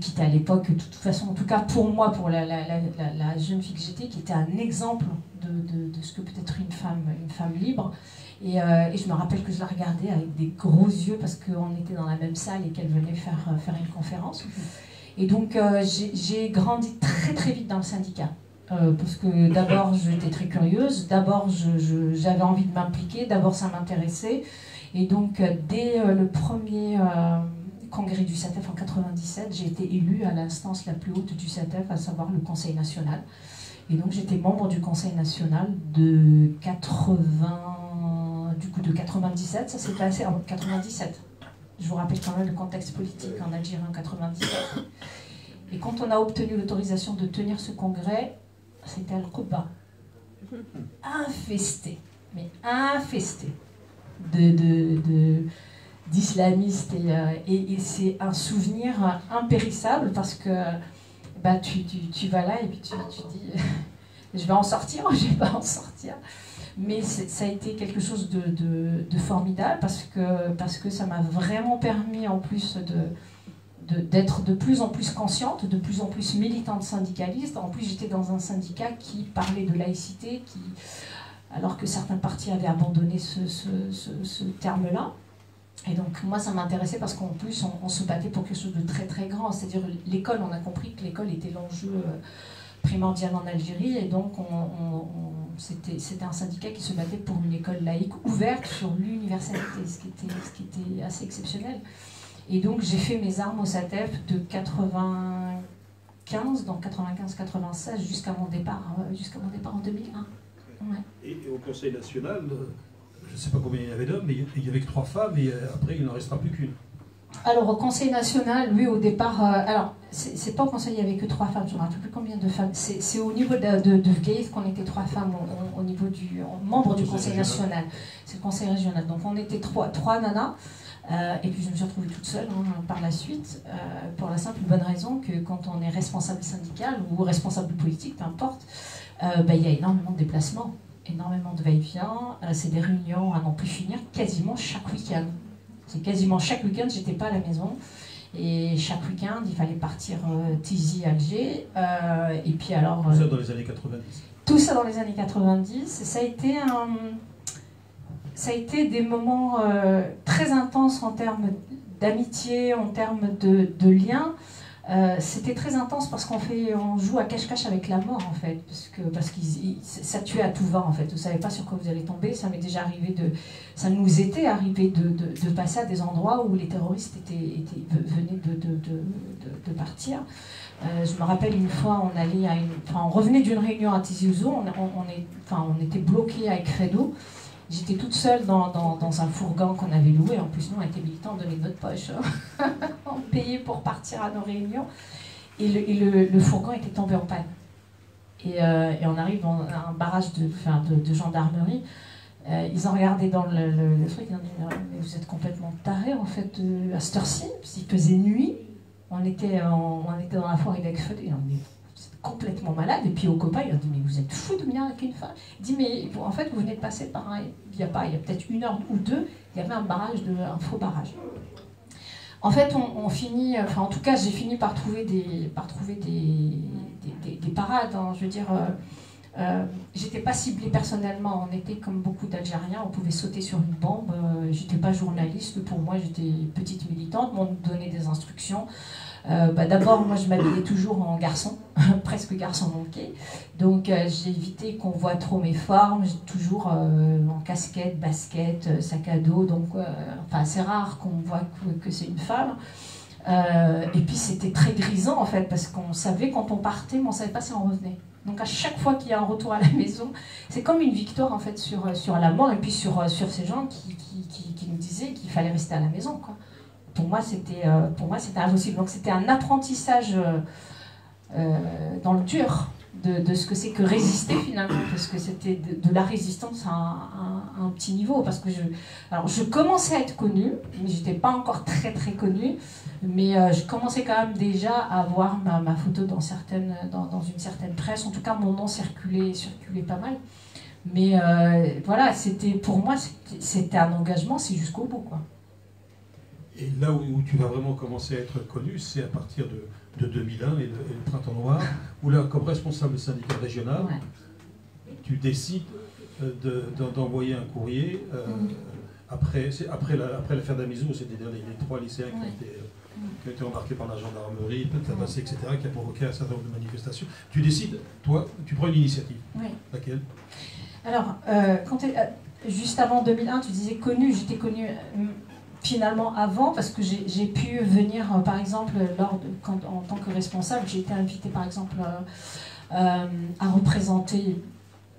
Qui était à l'époque, de toute façon, en tout cas pour moi, pour la jeune fille que j'étais, qui était un exemple de ce que peut être une femme libre. Et je me rappelle que je la regardais avec des gros yeux parce qu'on était dans la même salle et qu'elle venait faire une conférence. Et donc j'ai grandi très très vite dans le syndicat. Parce que d'abord j'étais très curieuse, d'abord j'avais envie de m'impliquer, d'abord ça m'intéressait. Et donc dès le premier congrès du SATEF en 97, j'ai été élue à l'instance la plus haute du SATEF, à savoir le Conseil national. Et donc j'étais membre du Conseil national de 97, ça s'est passé en 97. Je vous rappelle quand même le contexte politique en Algérie en 97. Et quand on a obtenu l'autorisation de tenir ce congrès, c'était Al-Qubba. Infesté, mais infesté d'islamistes et c'est un souvenir impérissable parce que tu vas là et puis tu dis je vais en sortir ou je vais pas en sortir, mais ça a été quelque chose de formidable parce que ça m'a vraiment permis en plus d'être de plus en plus consciente, de plus en plus militante syndicaliste. En plus j'étais dans un syndicat qui parlait de laïcité, alors que certains partis avaient abandonné ce terme-là. Et donc moi ça m'intéressait parce qu'en plus on se battait pour quelque chose de très très grand, c'est-à-dire l'école, on a compris que l'école était l'enjeu primordial en Algérie et donc c'était un syndicat qui se battait pour une école laïque ouverte sur l'universalité, ce qui était assez exceptionnel. Et donc j'ai fait mes armes au SATEF de 95, donc 95-96 jusqu'à mon départ en 2001. Ouais. Et au Conseil national, je ne sais pas combien il y avait d'hommes, mais il n'y avait que 3 femmes, et après il n'en restera plus qu'une. Alors au Conseil national, oui, au départ, alors c'est pas au Conseil, il n'y avait que 3 femmes, je ne me rappelle plus combien de femmes. C'est au niveau de Gaïs qu'on était 3 femmes au niveau du membre du Conseil national. C'est le Conseil régional. Donc on était 3 nanas, et puis je me suis retrouvée toute seule par la suite, pour la simple bonne raison que quand on est responsable syndical ou responsable politique, peu importe, il y a énormément de déplacements. Énormément de va-et-vient, c'est des réunions à n'en plus finir quasiment chaque week-end. C'est quasiment chaque week-end, j'étais pas à la maison. Et chaque week-end, il fallait partir Tizi, Alger. Et puis alors. Tout ça dans les années 90. Tout ça dans les années 90. Ça a été des moments très intenses en termes d'amitié, en termes de liens. C'était très intense parce qu'on joue à cache-cache avec la mort en fait, parce que ça tuait à tout va en fait. Vous ne savez pas sur quoi vous allez tomber. Ça nous était arrivé de passer à des endroits où les terroristes venaient de partir. Je me rappelle une fois, on revenait d'une réunion à Tizi Ouzou, on était bloqué avec Credo. J'étais toute seule dans un fourgon qu'on avait loué. En plus, nous, on était militants, on donnait de notre poche. On payait pour partir à nos réunions. Et le fourgon était tombé en panne. Et on arrive dans un barrage de gendarmerie. Ils ont regardé dans le truc, ils ont dit mais vous êtes complètement tarés en fait à cette heure-ci, parce qu'il faisait nuit, on était dans la forêt d'Aix-Feu, et on est complètement malade. Et puis au copain, il a dit mais vous êtes fou de venir avec une femme. Il dit mais en fait vous venez de passer par il y a peut-être 1 heure ou 2, il y avait un faux barrage. En fait, on finit, enfin en tout cas, j'ai fini par trouver des parades. Hein, je veux dire, j'étais pas ciblée personnellement. On était comme beaucoup d'Algériens, on pouvait sauter sur une bombe. J'étais pas journaliste. Pour moi, j'étais petite militante. On me donnait des instructions. D'abord, moi, je m'habillais toujours en garçon, presque garçon manqué. Donc, j'ai évité qu'on voit trop mes formes. J'ai toujours en casquette, basket, sac à dos. Donc, enfin, c'est rare qu'on voit que c'est une femme. Et puis, c'était très grisant, en fait, parce qu'on savait quand on partait, mais on ne savait pas si on revenait. Donc, à chaque fois qu'il y a un retour à la maison, c'est comme une victoire, en fait, sur la mort et puis sur ces gens qui nous disaient qu'il fallait rester à la maison, quoi. Pour moi, c'était impossible. Donc, c'était un apprentissage dans le dur de ce que c'est que résister, finalement, parce que c'était de la résistance à un petit niveau. Parce que je commençais à être connue, mais je n'étais pas encore très, très connue. Mais je commençais quand même déjà à avoir ma photo dans une certaine presse. En tout cas, mon nom circulait pas mal. Mais voilà, pour moi, c'était un engagement, c'est jusqu'au bout, quoi. Et là où tu vas vraiment commencer à être connu, c'est à partir de 2001 et le Printemps Noir, où là, comme responsable syndical régional, tu décides d'envoyer un courrier après l'affaire d'Amizou, c'était les 3 lycéens qui ont été embarqués par la gendarmerie, tabassés, etc., qui a provoqué un certain nombre de manifestations. Tu décides, toi, tu prends une initiative. Oui. Laquelle? Alors, juste avant 2001, tu disais connu, j'étais connue finalement avant, parce que j'ai pu venir, par exemple, en tant que responsable, j'ai été invitée, par exemple, à représenter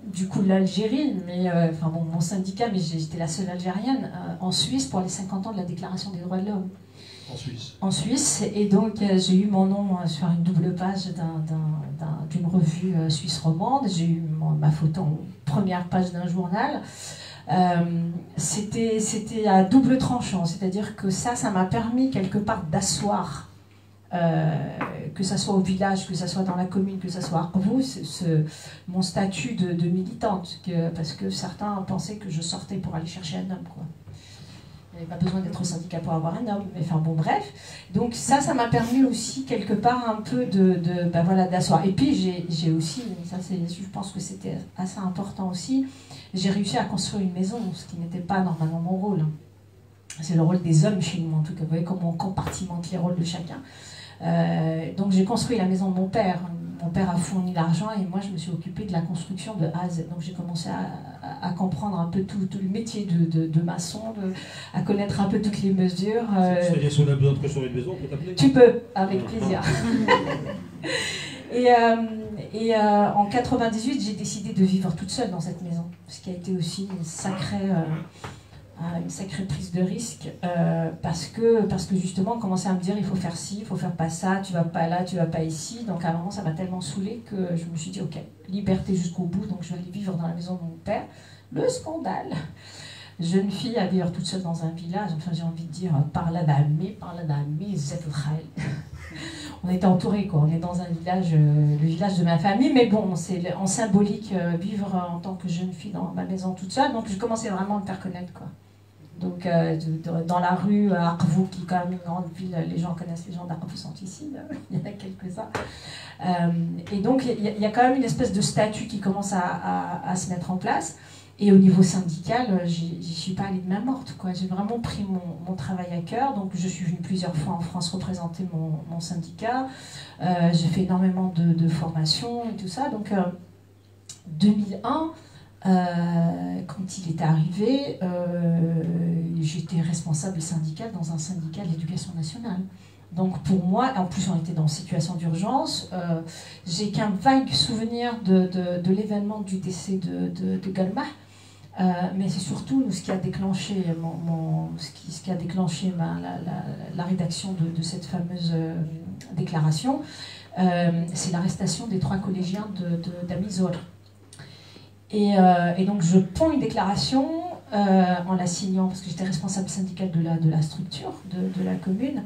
du coup l'Algérie, mais mon syndicat, mais j'étais la seule Algérienne en Suisse pour les 50 ans de la Déclaration des droits de l'homme. En Suisse, et donc j'ai eu mon nom sur une double page d'une revue suisse romande, j'ai eu ma photo en première page d'un journal. C'était à double tranchant, c'est-à-dire que ça m'a permis quelque part d'asseoir, que ça soit au village, que ça soit dans la commune, que ça soit à Arvou, mon statut de militante, parce que certains pensaient que je sortais pour aller chercher un homme, quoi. Il n'y avait pas besoin d'être au syndicat pour avoir un homme, mais enfin bon, bref. Donc ça m'a permis aussi quelque part un peu d'asseoir. Et puis j'ai aussi, je pense que c'était assez important aussi, j'ai réussi à construire une maison, ce qui n'était pas normalement mon rôle. C'est le rôle des hommes chez nous, en tout cas. Vous voyez comment on compartimente les rôles de chacun. Donc j'ai construit la maison de mon père. Mon père a fourni l'argent et moi je me suis occupée de la construction de A à Z. Donc j'ai commencé à comprendre un peu tout le métier de maçon, à connaître un peu toutes les mesures. C'est-à-dire si on a besoin de construire une maison, on peut t'appeler? Tu peux, avec plaisir. Et en 98, j'ai décidé de vivre toute seule dans cette maison, ce qui a été aussi une sacrée prise de risque, parce que justement on commençait à me dire il faut faire ci, il faut faire pas ça, tu vas pas là, tu vas pas ici. Donc à un moment ça m'a tellement saoulée que je me suis dit ok, liberté jusqu'au bout, donc je vais aller vivre dans la maison de mon père. Le scandale, jeune fille à vivre toute seule dans un village, enfin j'ai envie de dire par là d'Amé, Zet Khaï. On était entourés, quoi. On est dans un village, le village de ma famille, mais bon, c'est en symbolique vivre en tant que jeune fille dans ma maison toute seule. Donc je commençais vraiment à me faire connaître, quoi. Donc dans la rue à Arvou, qui est quand même une grande ville, les gens connaissent, les gens d'Arvou sont ici, il y en a quelques-uns. Et donc il y a quand même une espèce de statut qui commence à se mettre en place. Et au niveau syndical, j'y suis pas allée de main morte, quoi. J'ai vraiment pris mon travail à cœur. Donc je suis venue plusieurs fois en France représenter mon syndicat. J'ai fait énormément de formations et tout ça. Donc 2001, quand il est arrivé, j'étais responsable syndical dans un syndicat de l'éducation nationale. Donc pour moi, en plus on était dans une situation d'urgence, j'ai qu'un vague souvenir de l'événement du décès de Galmah. Mais c'est surtout ce qui a déclenché, la rédaction de cette fameuse déclaration. c'est l'arrestation des 3 collégiens d'Amizore. Et donc je ponds une déclaration en la signant, parce que j'étais responsable syndicale de la structure de la commune,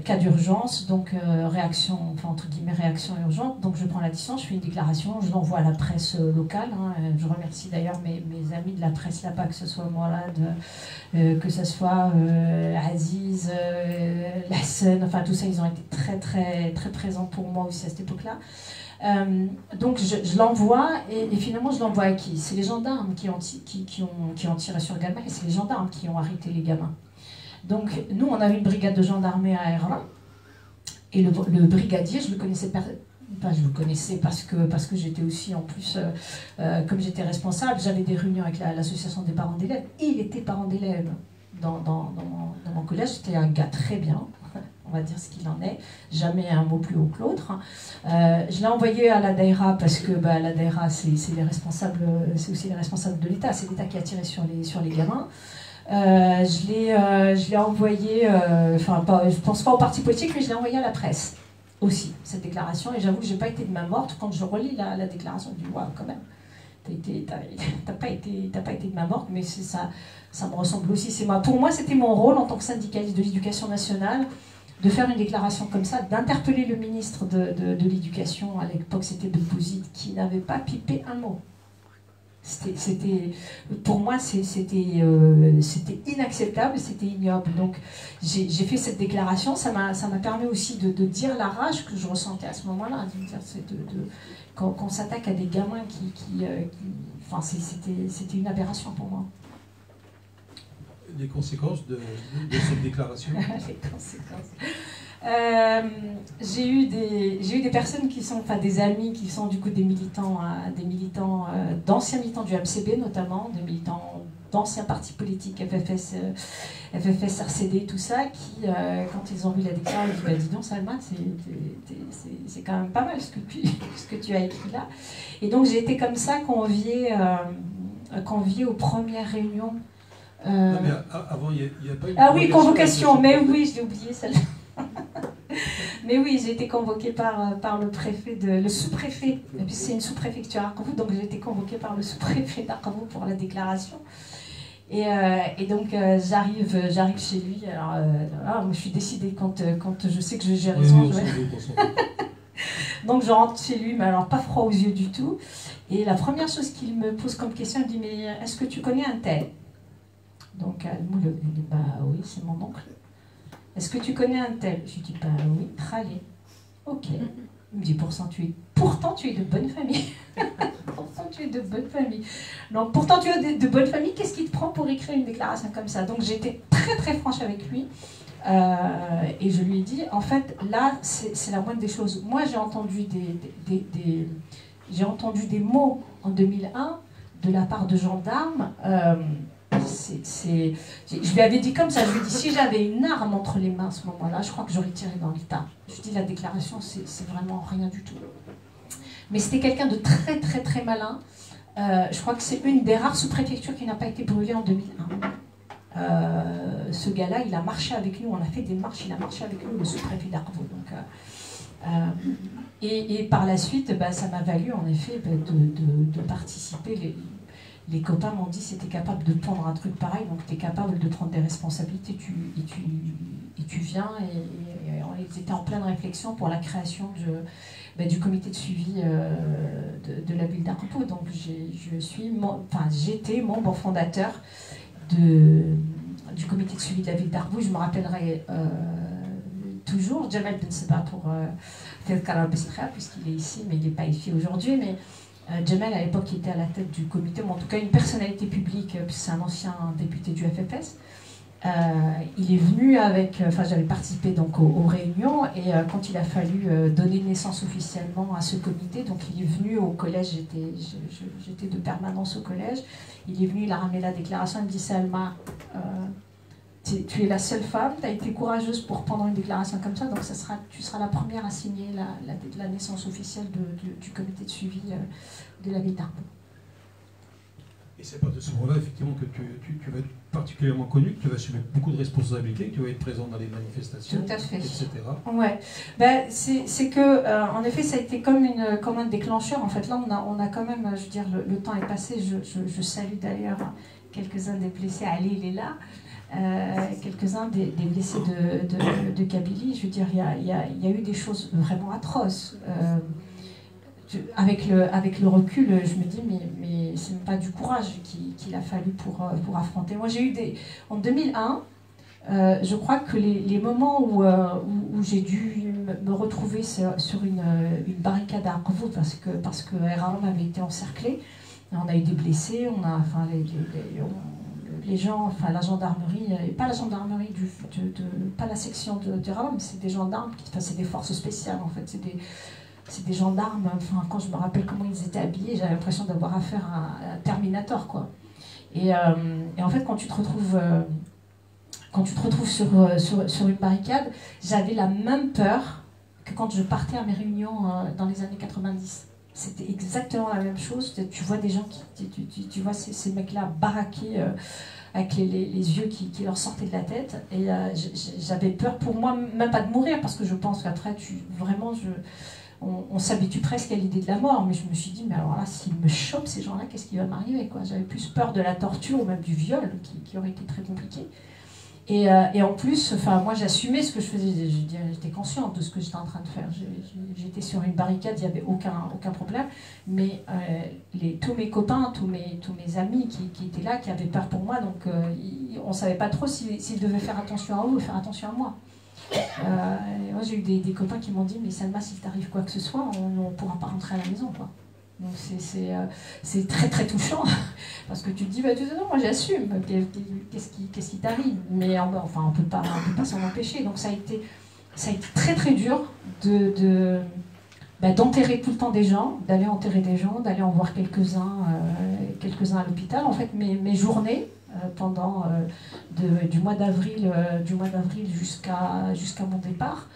cas d'urgence, donc réaction, enfin entre guillemets réaction urgente, donc je prends la distance, je fais une déclaration, je l'envoie à la presse locale, hein, je remercie d'ailleurs mes amis de la presse là-bas, que ce soit Mourad, que ce soit Aziz, Lassen, enfin tout ça, ils ont été très très très présents pour moi aussi à cette époque-là. Donc je l'envoie et finalement je l'envoie à qui? C'est les gendarmes qui ont tiré sur le gamin et c'est les gendarmes qui ont arrêté les gamins. Donc nous on avait une brigade de gendarmerie à Erla et le brigadier je le connaissais je le connaissais parce que j'étais aussi en plus comme j'étais responsable, j'avais des réunions avec l'association des parents d'élèves. Il était parent d'élèves dans mon collège, c'était un gars très bien. On va dire ce qu'il en est, jamais un mot plus haut que l'autre. Je l'ai envoyé à la Daïra parce que la Daïra, c'est aussi les responsables de l'État, c'est l'État qui a tiré sur les gamins. Je l'ai envoyé, je pense pas au parti politique, mais je l'ai envoyé à la presse aussi, cette déclaration, et j'avoue que j'ai pas été de main morte. Quand je relis la déclaration, je me dis, waouh, quand même, t'as pas été de main morte, mais ça me ressemble aussi. Pour moi, c'était mon rôle en tant que syndicaliste de l'éducation nationale, de faire une déclaration comme ça, d'interpeller le ministre de l'Éducation, à l'époque c'était Bouzid, qui n'avait pas pipé un mot. Pour moi, c'était inacceptable, c'était ignoble. Donc j'ai fait cette déclaration, ça m'a permis aussi de dire la rage que je ressentais à ce moment-là, qu'on s'attaque à des gamins enfin, c'était une aberration pour moi. Les conséquences de cette déclaration? Les conséquences. J'ai eu des personnes qui sont, enfin des amis qui sont du coup des militants d'anciens militants du MCB notamment, des militants d'anciens partis politiques, FFS, RCD, tout ça, qui quand ils ont vu la déclaration, ils ont dit, dis donc Salma, c'est quand même pas mal ce que tu as écrit là. Et donc j'ai été comme ça conviée aux premières réunions. Non, mais avant, il n'y a pas une... Ah oui, convocation, mais oui, j'ai oublié celle-là. Mais oui, j'ai été convoquée par le préfet, le sous-préfet, et puis c'est une sous-préfecture à Arcavou, donc j'ai été convoquée par le sous-préfet d'Arcavou pour la déclaration. Et donc j'arrive chez lui, alors je suis décidée quand je sais que j'ai raison. Donc je rentre chez lui, mais alors pas froid aux yeux du tout. Et la première chose qu'il me pose comme question, il me dit, mais est-ce que tu connais un tel? Donc il dit, bah oui, c'est mon oncle. Est-ce que tu connais un tel? Je lui dis, bah oui, Tralé. Ok. Il me dit, pourtant tu es de bonne famille. Pourtant tu es de bonne famille. Donc pourtant tu es de bonne famille, qu'est-ce qui te prend pour écrire une déclaration comme ça? Donc j'étais très très franche avec lui. Et je lui ai dit, en fait, là, c'est la moindre des choses. Moi, j'ai entendu des mots en 2001 de la part de gendarmes. Je lui avais dit comme ça, je lui ai dit, si j'avais une arme entre les mains à ce moment-là, je crois que j'aurais tiré dans le tas. Je lui ai dit, la déclaration, c'est vraiment rien du tout. Mais c'était quelqu'un de très très très malin. Je crois que c'est une des rares sous-préfectures qui n'a pas été brûlée en 2001. Ce gars-là, il a marché avec nous, on a fait des marches, il a marché avec nous, le sous-préfet d'Arcavou. Et par la suite, ça m'a valu en effet de participer. Les copains m'ont dit, si tu es capable de prendre un truc pareil, donc tu es capable de prendre des responsabilités, tu viens. Et ils étaient en pleine réflexion pour la création du comité de suivi de la ville d'Arcavou. Donc j'étais membre fondateur du comité de suivi de la ville d'Arcavou. Je me rappellerai toujours Jamal Ben Seba pour Fedkara Besra, puisqu'il est ici, mais il n'est pas ici aujourd'hui. Mais Jamal, à l'époque, était à la tête du comité, ou en tout cas une personnalité publique, puisque c'est un ancien député du FFS. Il est venu j'avais participé donc aux réunions, et quand il a fallu donner naissance officiellement à ce comité, donc il est venu au collège, j'étais de permanence au collège, il est venu, il a ramené la déclaration, il me dit, Salma, tu es la seule femme, tu as été courageuse pour prendre une déclaration comme ça, donc tu seras la première à signer la naissance officielle du comité de suivi de la ville d'Arcavou. Et c'est pas de ce moment-là, effectivement, que tu vas être particulièrement connu, que tu vas assumer beaucoup de responsabilités, que tu vas être présent dans les manifestations, tout à fait. etc. Ouais, ben, c'est que, en effet, ça a été comme un déclencheur. En fait, là, on a quand même, je veux dire, le temps est passé. Je salue d'ailleurs quelques-uns des blessés. Ali, il est là. Quelques-uns des blessés de Kabylie. Je veux dire, il y a eu des choses vraiment atroces. Avec le recul, je me dis, mais c'est même pas du courage qu'il a fallu pour affronter. Moi, j'ai eu en 2001, je crois que les moments où j'ai dû me retrouver sur une barricade à Arvoud parce que Eralam avait été encerclé, on a eu des blessés, les gens, enfin la gendarmerie, pas la gendarmerie pas la section de Eralam, c'est des gendarmes, c'est des forces spéciales en fait, c'est des gendarmes, enfin, quand je me rappelle comment ils étaient habillés, j'avais l'impression d'avoir affaire à un Terminator, quoi. Et en fait, quand tu te retrouves sur une barricade, j'avais la même peur que quand je partais à mes réunions dans les années 90. C'était exactement la même chose. Tu vois des gens tu vois ces mecs-là baraqués avec les yeux qui leur sortaient de la tête. Et j'avais peur pour moi, même pas de mourir, parce que je pense qu'après, on s'habitue presque à l'idée de la mort, mais je me suis dit, mais alors là, s'ils me chopent ces gens-là, qu'est-ce qui va m'arriver, quoi. J'avais plus peur de la torture ou même du viol, qui aurait été très compliqué. Et en plus, enfin, moi j'assumais ce que je faisais, j'étais consciente de ce que j'étais en train de faire. J'étais sur une barricade, il n'y avait aucun problème, mais tous mes copains, tous mes amis qui étaient là, qui avaient peur pour moi, donc on ne savait pas trop s'ils devaient faire attention à eux ou faire attention à moi. Moi j'ai eu des copains qui m'ont dit, mais Salma, s'il t'arrive quoi que ce soit, on ne pourra pas rentrer à la maison, quoi. Donc c'est très très touchant, parce que tu te dis, bah, non, moi j'assume, qu'est-ce qui t'arrive, mais enfin on peut pas s'en empêcher. Donc ça a été très très dur d'enterrer tout le temps des gens, d'aller enterrer des gens, d'aller en voir quelques-uns à l'hôpital. En fait, mes journées pendant du mois d'avril jusqu'à mon départ,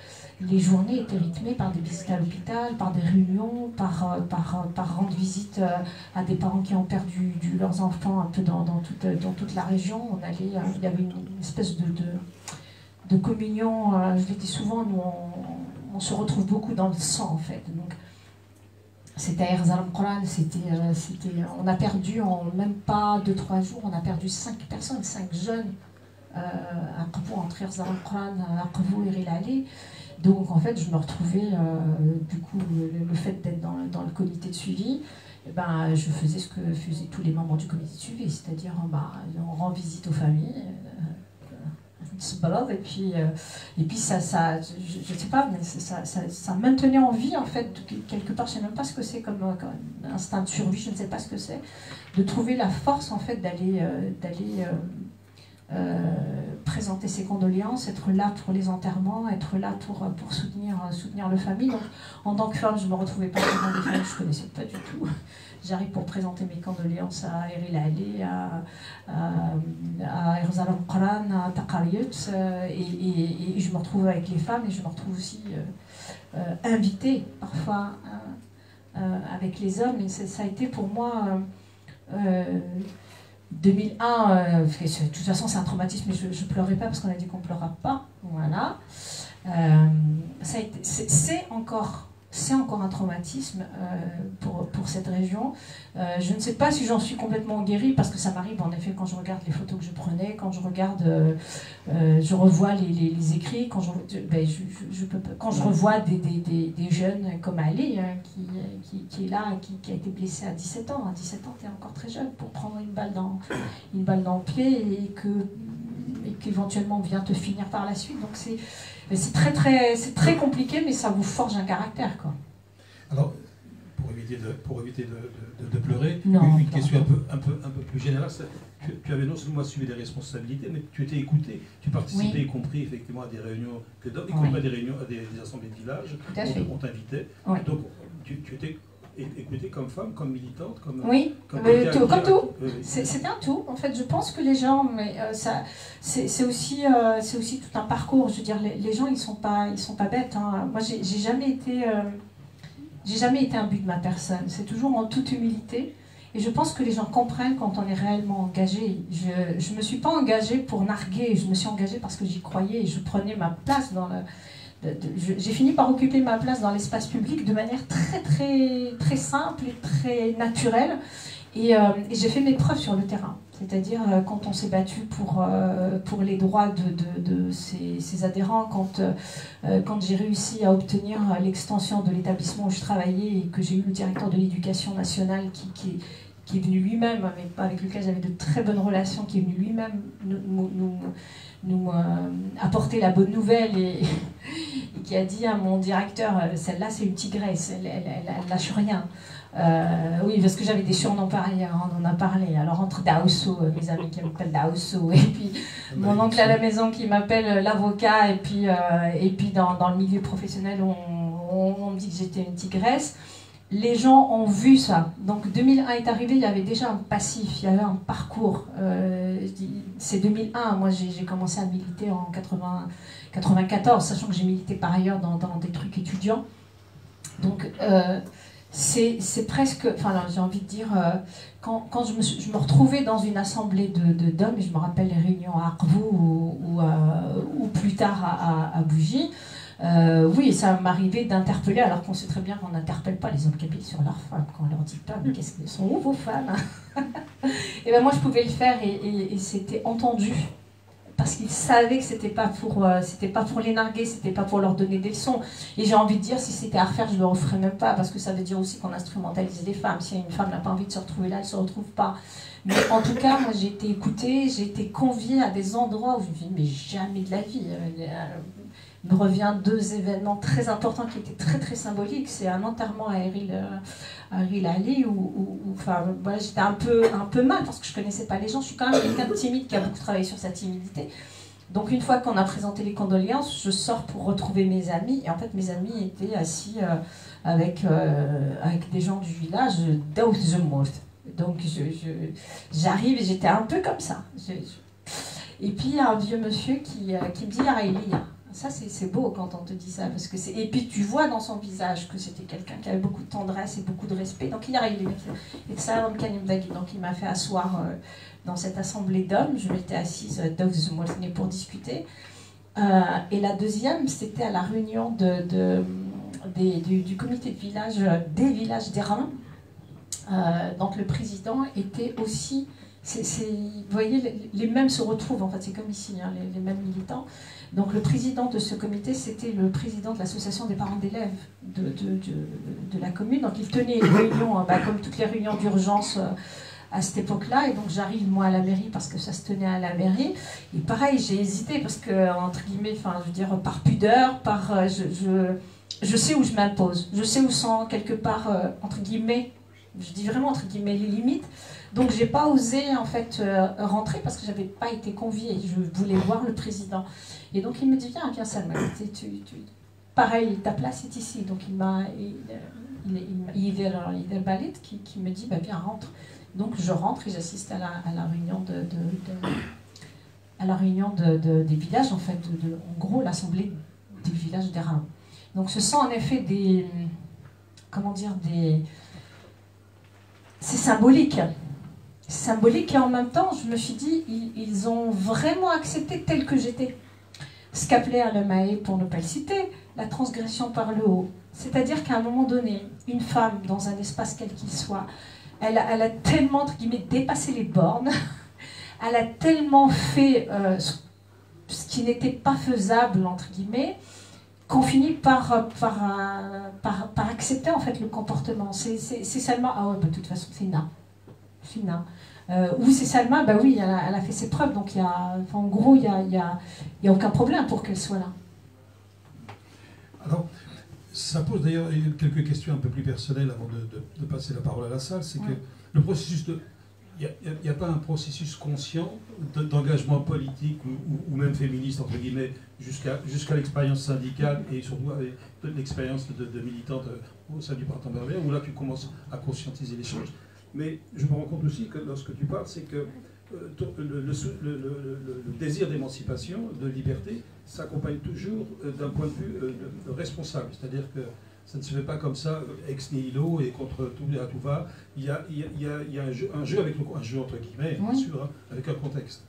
les journées étaient rythmées par des visites à l'hôpital, par des réunions, par rendre visite à des parents qui ont perdu leurs enfants un peu dans toute la région. Il y avait une espèce de communion. Je l'ai dit souvent, nous on se retrouve beaucoup dans le sang en fait. Donc, c'était à Erzalam Quran, on a perdu en même pas 2-3 jours, on a perdu 5 personnes, 5 jeunes à Qabo, entre Erzalam Quran, à Qabo et Rilali. Donc en fait, je me retrouvais, du coup, le fait d'être dans le comité de suivi, je faisais ce que faisaient tous les membres du comité de suivi, c'est-à-dire on rend visite aux familles, et puis ça je sais pas, mais ça maintenait en vie en fait, quelque part, je sais même pas ce que c'est comme instinct de survie, je ne sais pas ce que c'est, de trouver la force en fait d'aller présenter ses condoléances, être là pour les enterrements, être là pour soutenir le famille. Donc, en tant que femme, je ne me retrouvais pas dans des familles que je ne connaissais pas du tout. J'arrive pour présenter mes condoléances à Eril Ali, à Erzalam Quran, à Taqariyut, et je me retrouve avec les femmes, et je me retrouve aussi invitée parfois avec les hommes, et ça a été pour moi 2001, de toute façon c'est un traumatisme, mais je ne pleurais pas parce qu'on a dit qu'on ne pleura pas, voilà. C'est encore un traumatisme pour cette région. Je ne sais pas si j'en suis complètement guérie, parce que ça m'arrive en effet quand je regarde les photos que je prenais, quand je regarde, je revois les écrits, quand je revois des jeunes comme Ali, qui est là, qui a été blessé à 17 ans. À 17 ans, tu es encore très jeune pour prendre une balle dans le pied et qu'éventuellement vient te finir par la suite. Donc c'est très compliqué, mais ça vous forge un caractère, quoi. Alors, pour éviter de pleurer, non, une question un peu plus générale, tu avais non seulement assumé des responsabilités, mais tu étais écouté, tu participais, oui, y compris effectivement à des réunions, y compris à des réunions, à des assemblées de village, on t'invitait, oui. Donc tu étais écoutée comme femme, comme militante, comme... Oui, comme tout. C'est un tout. En fait, je pense que les gens, mais c'est aussi tout un parcours. Je veux dire, les gens, ils sont pas bêtes. Hein. Moi, j'ai jamais été un but de ma personne. C'est toujours en toute humilité. Et je pense que les gens comprennent quand on est réellement engagé. Je ne me suis pas engagée pour narguer, je me suis engagée parce que j'y croyais et je prenais ma place dans le... J'ai fini par occuper ma place dans l'espace public de manière très simple et très naturelle. Et j'ai fait mes preuves sur le terrain. C'est-à-dire quand on s'est battu pour les droits de ces adhérents, quand j'ai réussi à obtenir l'extension de l'établissement où je travaillais et que j'ai eu le directeur de l'éducation nationale qui est venu lui-même, avec lequel j'avais de très bonnes relations, qui est venu lui-même nous apporter la bonne nouvelle et qui a dit à mon directeur, celle-là c'est une tigresse, elle lâche rien. Oui, parce que j'avais des surnoms pareils, on en a parlé. Alors entre Daosso, mes amis qui m'appellent Daosso, et puis mon oncle à la maison qui m'appelle l'avocat, et puis dans le milieu professionnel, on me dit que j'étais une tigresse. Les gens ont vu ça. Donc 2001 est arrivé, il y avait déjà un passif, il y avait un parcours. C'est 2001, moi j'ai commencé à militer en 94, sachant que j'ai milité par ailleurs dans des trucs étudiants. Donc c'est presque, enfin j'ai envie de dire, quand je me retrouvais dans une assemblée d'hommes, et je me rappelle les réunions à Arvou ou plus tard à Bougie, oui, ça m'arrivait d'interpeller, alors qu'on sait très bien qu'on n'interpelle pas les hommes kabyles sur leurs femmes, quand on leur dit pas, mais qu'est-ce qu'elles sont où vos femmes? Et ben moi je pouvais le faire et c'était entendu. Parce qu'ils savaient que c'était pas pour les narguer, c'était pas pour leur donner des leçons. Et j'ai envie de dire, si c'était à refaire, je le referais même pas, parce que ça veut dire aussi qu'on instrumentalise les femmes. Si une femme n'a pas envie de se retrouver là, elle se retrouve pas. Mais en tout cas, moi j'ai été écoutée, j'ai été conviée à des endroits où je me dis, mais jamais de la vie. Il me revient deux événements très importants qui étaient très symboliques. C'est un enterrement à Eril Ali où enfin, voilà, j'étais un peu mal parce que je connaissais pas les gens. Je suis quand même quelqu'un de timide qui a beaucoup travaillé sur sa timidité. Donc une fois qu'on a présenté les condoléances, je sors pour retrouver mes amis. Et en fait, mes amis étaient assis avec des gens du village d'Auzemort. Donc j'arrive et j'étais un peu comme ça. Et puis il y a un vieux monsieur qui me dit Araïlia. Ça, c'est beau quand on te dit ça. Parce que et puis tu vois dans son visage que c'était quelqu'un qui avait beaucoup de tendresse et beaucoup de respect. Donc il arrive. Donc il m'a fait asseoir dans cette assemblée d'hommes. Je m'étais assise pour discuter. Et la deuxième, c'était à la réunion du comité de village, des villages d'Airain. Donc le président était aussi... vous voyez, les mêmes se retrouvent, en fait, c'est comme ici, hein, les mêmes militants. Donc le président de ce comité, c'était le président de l'association des parents d'élèves de la commune. Donc il tenait une réunion, comme toutes les réunions d'urgence à cette époque-là. Et donc j'arrive, moi, à la mairie, parce que ça se tenait à la mairie. Et pareil, j'ai hésité, parce que, entre guillemets, enfin, je veux dire, par pudeur, je sais où je m'impose. Je sais où sont, quelque part, entre guillemets, je dis vraiment entre guillemets, les limites. Donc j'ai pas osé en fait rentrer parce que j'avais pas été conviée. Je voulais voir le président. Et donc il me dit viens Salma, pareil, ta place est ici. Donc il Balid qui me dit viens rentre. Donc je rentre et j'assiste à la réunion des villages en fait, en gros l'assemblée des villages d'Airain. Donc ce sont en effet c'est symbolique. Symbolique et en même temps, je me suis dit, ils ont vraiment accepté tel que j'étais. Ce qu'appelait Alain Mahé, pour ne pas le citer, la transgression par le haut. C'est-à-dire qu'à un moment donné, une femme, dans un espace quel qu'il soit, elle a tellement, entre guillemets, dépassé les bornes, elle a tellement fait ce qui n'était pas faisable, entre guillemets, qu'on finit par accepter en fait le comportement. C'est Salma, ah ouais, de toute façon c'est Fina. Ou c'est Salma, oui, elle a fait ses preuves, donc en gros il y a aucun problème pour qu'elle soit là. Alors, ça pose d'ailleurs quelques questions un peu plus personnelles avant de passer la parole à la salle. C'est que le processus il n'y a pas un processus conscient d'engagement politique ou même féministe, entre guillemets, jusqu'à l'expérience syndicale et surtout avec l'expérience de militante au sein du Printemps Berbère, où là tu commences à conscientiser les choses. Mais je me rends compte aussi que lorsque tu parles, c'est que le désir d'émancipation, de liberté, s'accompagne toujours d'un point de vue responsable. C'est-à-dire que Ça ne se fait pas comme ça, ex nihilo et contre tout et à tout va. Il y a un jeu avec un jeu entre guillemets, bien sûr, hein, avec un contexte.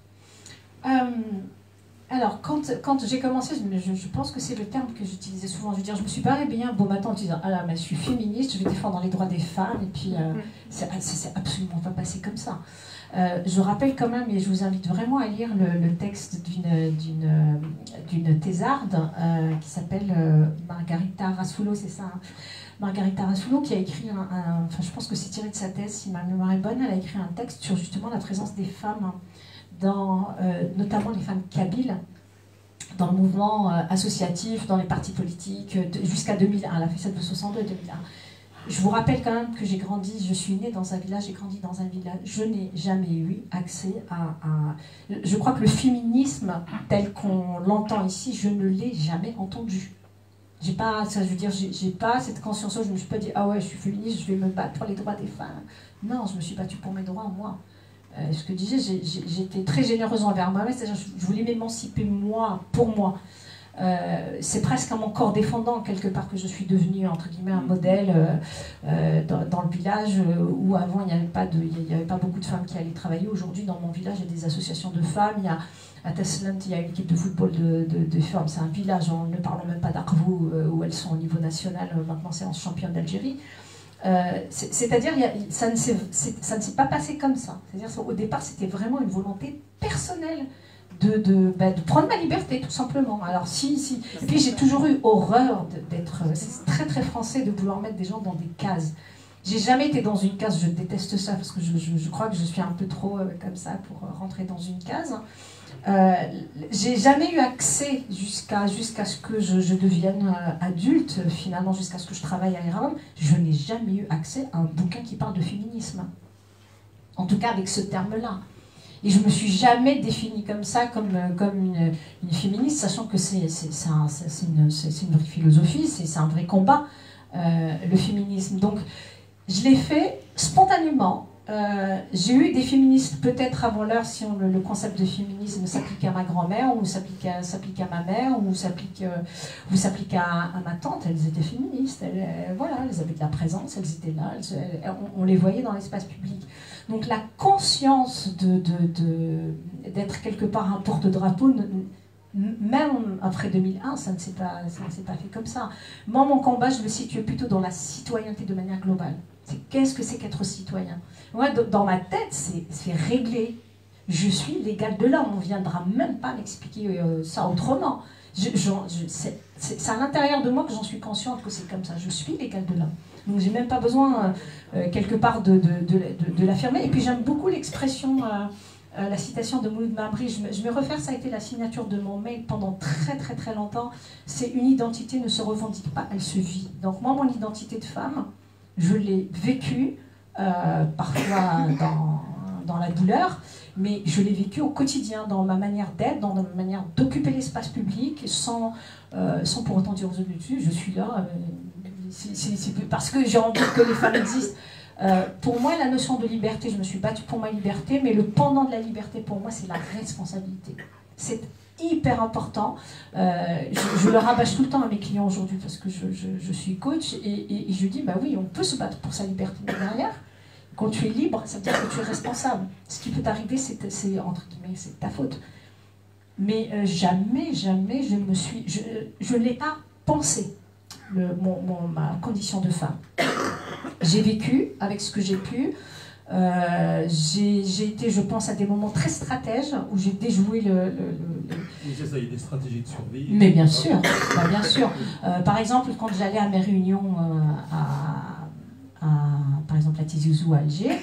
Alors, quand j'ai commencé, je pense que c'est le terme que j'utilisais souvent. Je veux dire, je me suis pas réveillée un beau matin en disant « Ah là, mais je suis féministe, je vais défendre les droits des femmes. » Et puis, c'est absolument pas passé comme ça. Je rappelle quand même, et je vous invite vraiment à lire le texte d'une thésarde qui s'appelle Margarita Rasulo, c'est ça, hein, Margarita Rasulo, qui a écrit enfin, je pense que c'est tiré de sa thèse, si ma mémoire est bonne. Elle a écrit un texte sur justement la présence des femmes dans, notamment les femmes kabyles, dans le mouvement associatif, dans les partis politiques, jusqu'à 2001. Elle a fait ça de 62 à 2001. Je vous rappelle quand même que j'ai grandi, je suis née dans un village, j'ai grandi dans un village. Je n'ai jamais eu accès à... Je crois que le féminisme, tel qu'on l'entend ici, je ne l'ai jamais entendu. J'ai pas, ça, je veux dire, j'ai pas cette conscience, je me suis pas dit, ah ouais, je suis féministe, je vais me battre pour les droits des femmes. Non, je me suis battue pour mes droits, moi. Ce que je disais, j'étais très généreuse envers moi-même, c'est-à-dire je voulais m'émanciper moi, pour moi. C'est presque à mon corps défendant, quelque part, que je suis devenue, entre guillemets, un modèle dans le village où avant, il n'y avait pas beaucoup de femmes qui allaient travailler. Aujourd'hui, dans mon village, il y a des associations de femmes. À Teslant, il y a une équipe de football de femmes. C'est un village, ne parlons même pas d'Arvou, où elles sont au niveau national. Maintenant, c'est en championne d'Algérie. C'est-à-dire, ça ne s'est pas passé comme ça. C'est-à-dire, au départ, c'était vraiment une volonté personnelle de prendre ma liberté, tout simplement. Alors, Et puis, j'ai toujours eu horreur d'être... C'est très, très français de vouloir mettre des gens dans des cases. J'ai jamais été dans une case, je déteste ça, parce que je crois que je suis un peu trop comme ça pour rentrer dans une case. J'ai jamais eu accès jusqu'à ce que je devienne adulte, finalement, jusqu'à ce que je travaille à Erasmus. Je n'ai jamais eu accès à un bouquin qui parle de féminisme. En tout cas, avec ce terme-là. Et je ne me suis jamais définie comme ça, comme une féministe, sachant que c'est une vraie philosophie, c'est un vrai combat, le féminisme. Donc, je l'ai fait spontanément. J'ai eu des féministes peut-être avant l'heure, si le concept de féminisme s'applique à ma grand-mère, ou s'applique à ma mère, ou s'applique à ma tante. Elles étaient féministes, voilà, elles avaient de la présence, elles étaient là, on les voyait dans l'espace public. Donc la conscience d'être quelque part un porte-drapeau, même après 2001, ça ne s'est pas fait comme ça. Moi, mon combat, je le situe plutôt dans la citoyenneté de manière globale. Qu'est-ce que c'est qu'être citoyen? Moi, dans ma tête, c'est réglé. Je suis l'égal de l'homme. On ne viendra même pas m'expliquer ça autrement. C'est à l'intérieur de moi que j'en suis consciente que c'est comme ça. Je suis l'égal de l'homme. Donc, je n'ai même pas besoin, quelque part, de l'affirmer. Et puis, j'aime beaucoup l'expression, la citation de Mouloud Mabri. Je me refaire, ça a été la signature de mon mail pendant très, très, très longtemps. C'est une identité ne se revendique pas, elle se vit. Donc, moi, mon identité de femme, je l'ai vécue, parfois dans la douleur, mais je l'ai vécue au quotidien, dans ma manière d'être, dans ma manière d'occuper l'espace public, sans pour autant dire aux autres dessus, je suis là, parce que j'ai envie que les femmes existent. Pour moi, la notion de liberté, je me suis battue pour ma liberté, mais le pendant de la liberté, pour moi, c'est la responsabilité. C'est hyper important. Je le rabâche tout le temps à mes clients aujourd'hui parce que je suis coach et je dis, bah oui, on peut se battre pour sa liberté, mais derrière, quand tu es libre, ça veut dire que tu es responsable. Ce qui peut t'arriver, c'est entre guillemets, c'est ta faute. Mais jamais je ne l'ai pas pensé, ma condition de femme. J'ai vécu avec ce que j'ai pu. J'ai été, je pense, à des moments très stratèges où j'ai déjoué Vous essayez des stratégies de survie. Mais bien sûr, bah bien sûr. Par exemple, quand j'allais à mes réunions par exemple à Tizi Ouzou à Alger,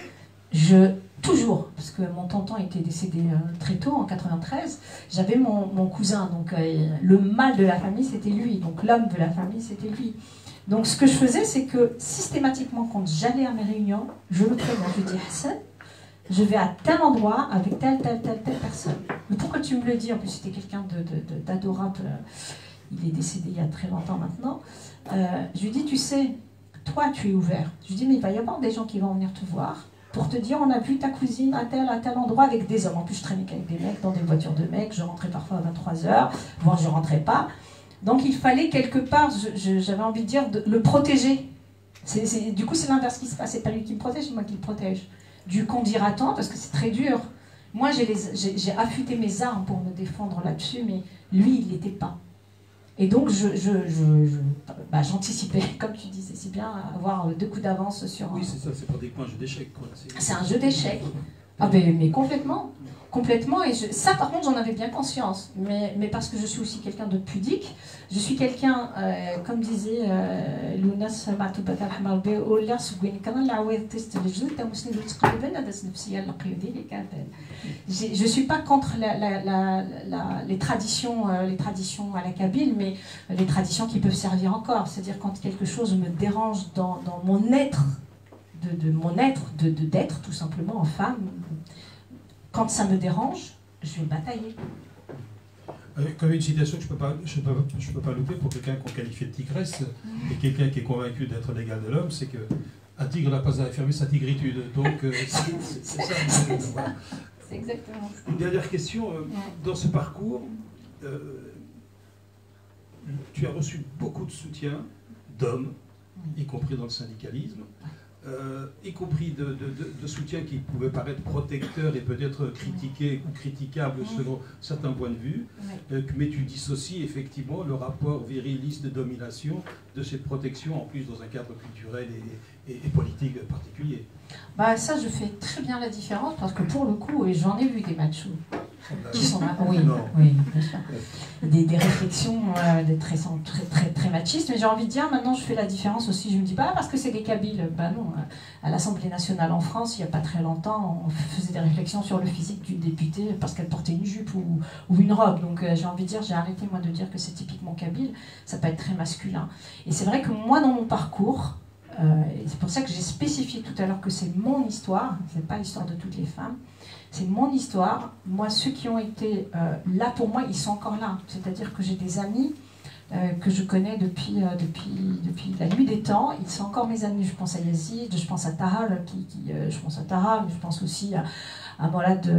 toujours, parce que mon tonton était décédé très tôt, en 93, j'avais mon cousin, donc le mâle de la famille, c'était lui, donc l'homme de la famille, c'était lui. Donc ce que je faisais, c'est que systématiquement, quand j'allais à mes réunions, je le préviens, je dis « Hassan, je vais à tel endroit avec telle personne. » Mais pourquoi tu me le dis? En plus, c'était quelqu'un d'adorable, il est décédé il y a très longtemps maintenant. Je lui dis « Tu sais, toi, tu es ouvert. » Je lui dis « Mais il va y avoir des gens qui vont venir te voir pour te dire, on a vu ta cousine à tel endroit avec des hommes. » En plus, je traînais avec des mecs, dans des voitures de mecs, je rentrais parfois à 23h, voire je rentrais pas. Donc il fallait quelque part, j'avais envie de dire, le protéger. Du coup, c'est l'inverse qui se passe. C'est pas lui qui me protège, c'est moi qui le protège. Du qu'on dira-t-on, parce que c'est très dur. Moi, j'ai affûté mes armes pour me défendre là-dessus, mais lui, il l'était pas. Et donc, j'anticipais, comme tu disais si bien, avoir 2 coups d'avance sur... Oui, c'est ça, c'est pratiquement un jeu d'échecs. C'est un jeu d'échecs. Ah ben, mais complètement. Complètement. Et ça, par contre, j'en avais bien conscience. Mais parce que je suis aussi quelqu'un de pudique, je suis quelqu'un, comme disait Lounas je suis pas contre les traditions à la Kabyle, mais les traditions qui peuvent servir encore. C'est-à-dire quand quelque chose me dérange dans mon être, d'être tout simplement en femme, quand ça me dérange, je vais batailler. Comme une citation que je peux pas louper pour quelqu'un qu'on qualifie de tigresse et quelqu'un qui est convaincu d'être l'égal de l'homme, c'est que un tigre n'a pas à affirmer sa tigritude. Donc c'est ça. Voilà. C'est exactement ça. Une dernière question. Dans ce parcours, tu as reçu beaucoup de soutien d'hommes, y compris dans le syndicalisme. Y compris de soutien qui pouvait paraître protecteur et peut-être critiqué ou critiquable selon certains points de vue, mais tu dissocies effectivement le rapport viriliste de domination de cette protection, en plus dans un cadre culturel et politique particulier. Bah ça, je fais très bien la différence, parce que pour le coup, et j'en ai vu des machos qui sont là, oui, bien sûr. Des réflexions très machistes, mais j'ai envie de dire, maintenant je fais la différence aussi, je me dis pas parce que c'est des Kabyles, bah non, à l'Assemblée nationale en France, il n'y a pas très longtemps, on faisait des réflexions sur le physique d'une députée parce qu'elle portait une jupe ou une robe, donc j'ai envie de dire, j'ai arrêté moi de dire que c'est typiquement Kabyle, ça peut être très masculin. Et c'est vrai que moi dans mon parcours, et c'est pour ça que j'ai spécifié tout à l'heure que c'est mon histoire, c'est pas l'histoire de toutes les femmes, c'est mon histoire. Moi, ceux qui ont été là pour moi, ils sont encore là. C'est-à-dire que j'ai des amis que je connais depuis la nuit des temps. Ils sont encore mes amis. Je pense à Yazid, je pense à Tahar, je pense à Tahar, mais je pense aussi à Mourad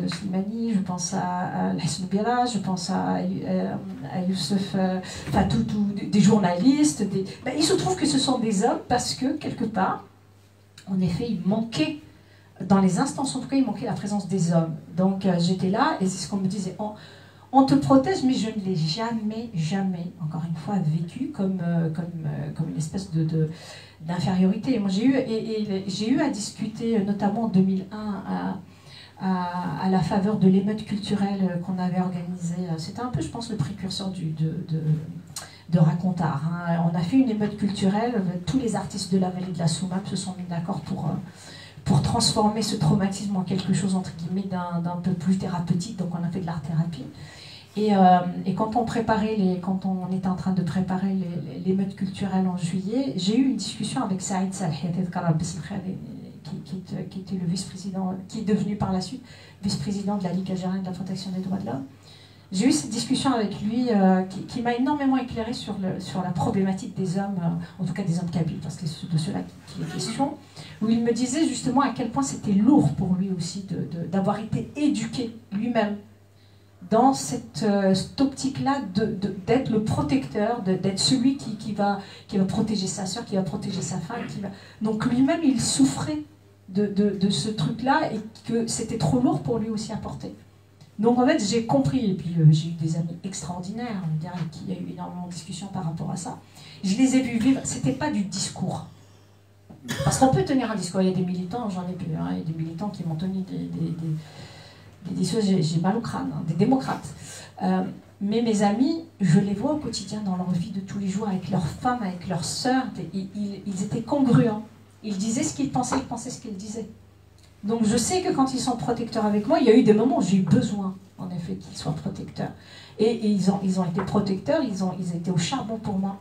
Slimani, je pense à Hassan Bira, je pense à Youssef Fatou, des journalistes. Il se trouve que ce sont des hommes parce que, quelque part, en effet, il manquait, dans les instances en tout cas, il manquait la présence des hommes. Donc j'étais là et c'est ce qu'on me disait. On te protège, mais je ne l'ai jamais, encore une fois, vécu comme une espèce d'infériorité. Moi, j'ai eu à discuter, notamment en 2001, à la faveur de l'émeute culturelle qu'on avait organisée. C'était un peu, je pense, le précurseur de Racontard. Hein. On a fait une émeute culturelle, tous les artistes de la vallée de la Soumam se sont mis d'accord pour transformer ce traumatisme en quelque chose, entre guillemets, d'un peu plus thérapeutique. Donc on a fait de l'art-thérapie. Et quand on était en train de préparer l'émeute culturelle en juillet, j'ai eu une discussion avec Saïd Salhi, qui était le vice-président, qui est devenu par la suite vice-président de la Ligue algérienne de la protection des droits de l'homme. J'ai eu cette discussion avec lui qui m'a énormément éclairé sur la problématique des hommes, en tout cas des hommes kabyles, parce que c'est de cela qu'il est question, où il me disait justement à quel point c'était lourd pour lui aussi d'avoir été éduqué lui-même dans cette optique-là d'être le protecteur, d'être celui qui va protéger sa sœur, qui va protéger sa femme. Donc lui-même, il souffrait de ce truc-là et que c'était trop lourd pour lui aussi à porter. Donc en fait, j'ai compris, et puis j'ai eu des amis extraordinaires, avec qui il y a eu énormément de discussions par rapport à ça. Je les ai vus vivre, c'était pas du discours. Parce qu'on peut tenir un discours, il y a des militants, j'en ai vu, hein, il y a des militants qui m'ont tenu des choses, j'ai mal au crâne, hein, des démocrates. Mais mes amis, je les vois au quotidien dans leur vie de tous les jours, avec leurs femmes, avec leurs sœurs, ils étaient congruents. Ils disaient ce qu'ils pensaient ce qu'ils disaient. Donc je sais que quand ils sont protecteurs avec moi, il y a eu des moments où j'ai eu besoin, en effet, qu'ils soient protecteurs. Et ils ont été protecteurs, ils étaient au charbon pour moi.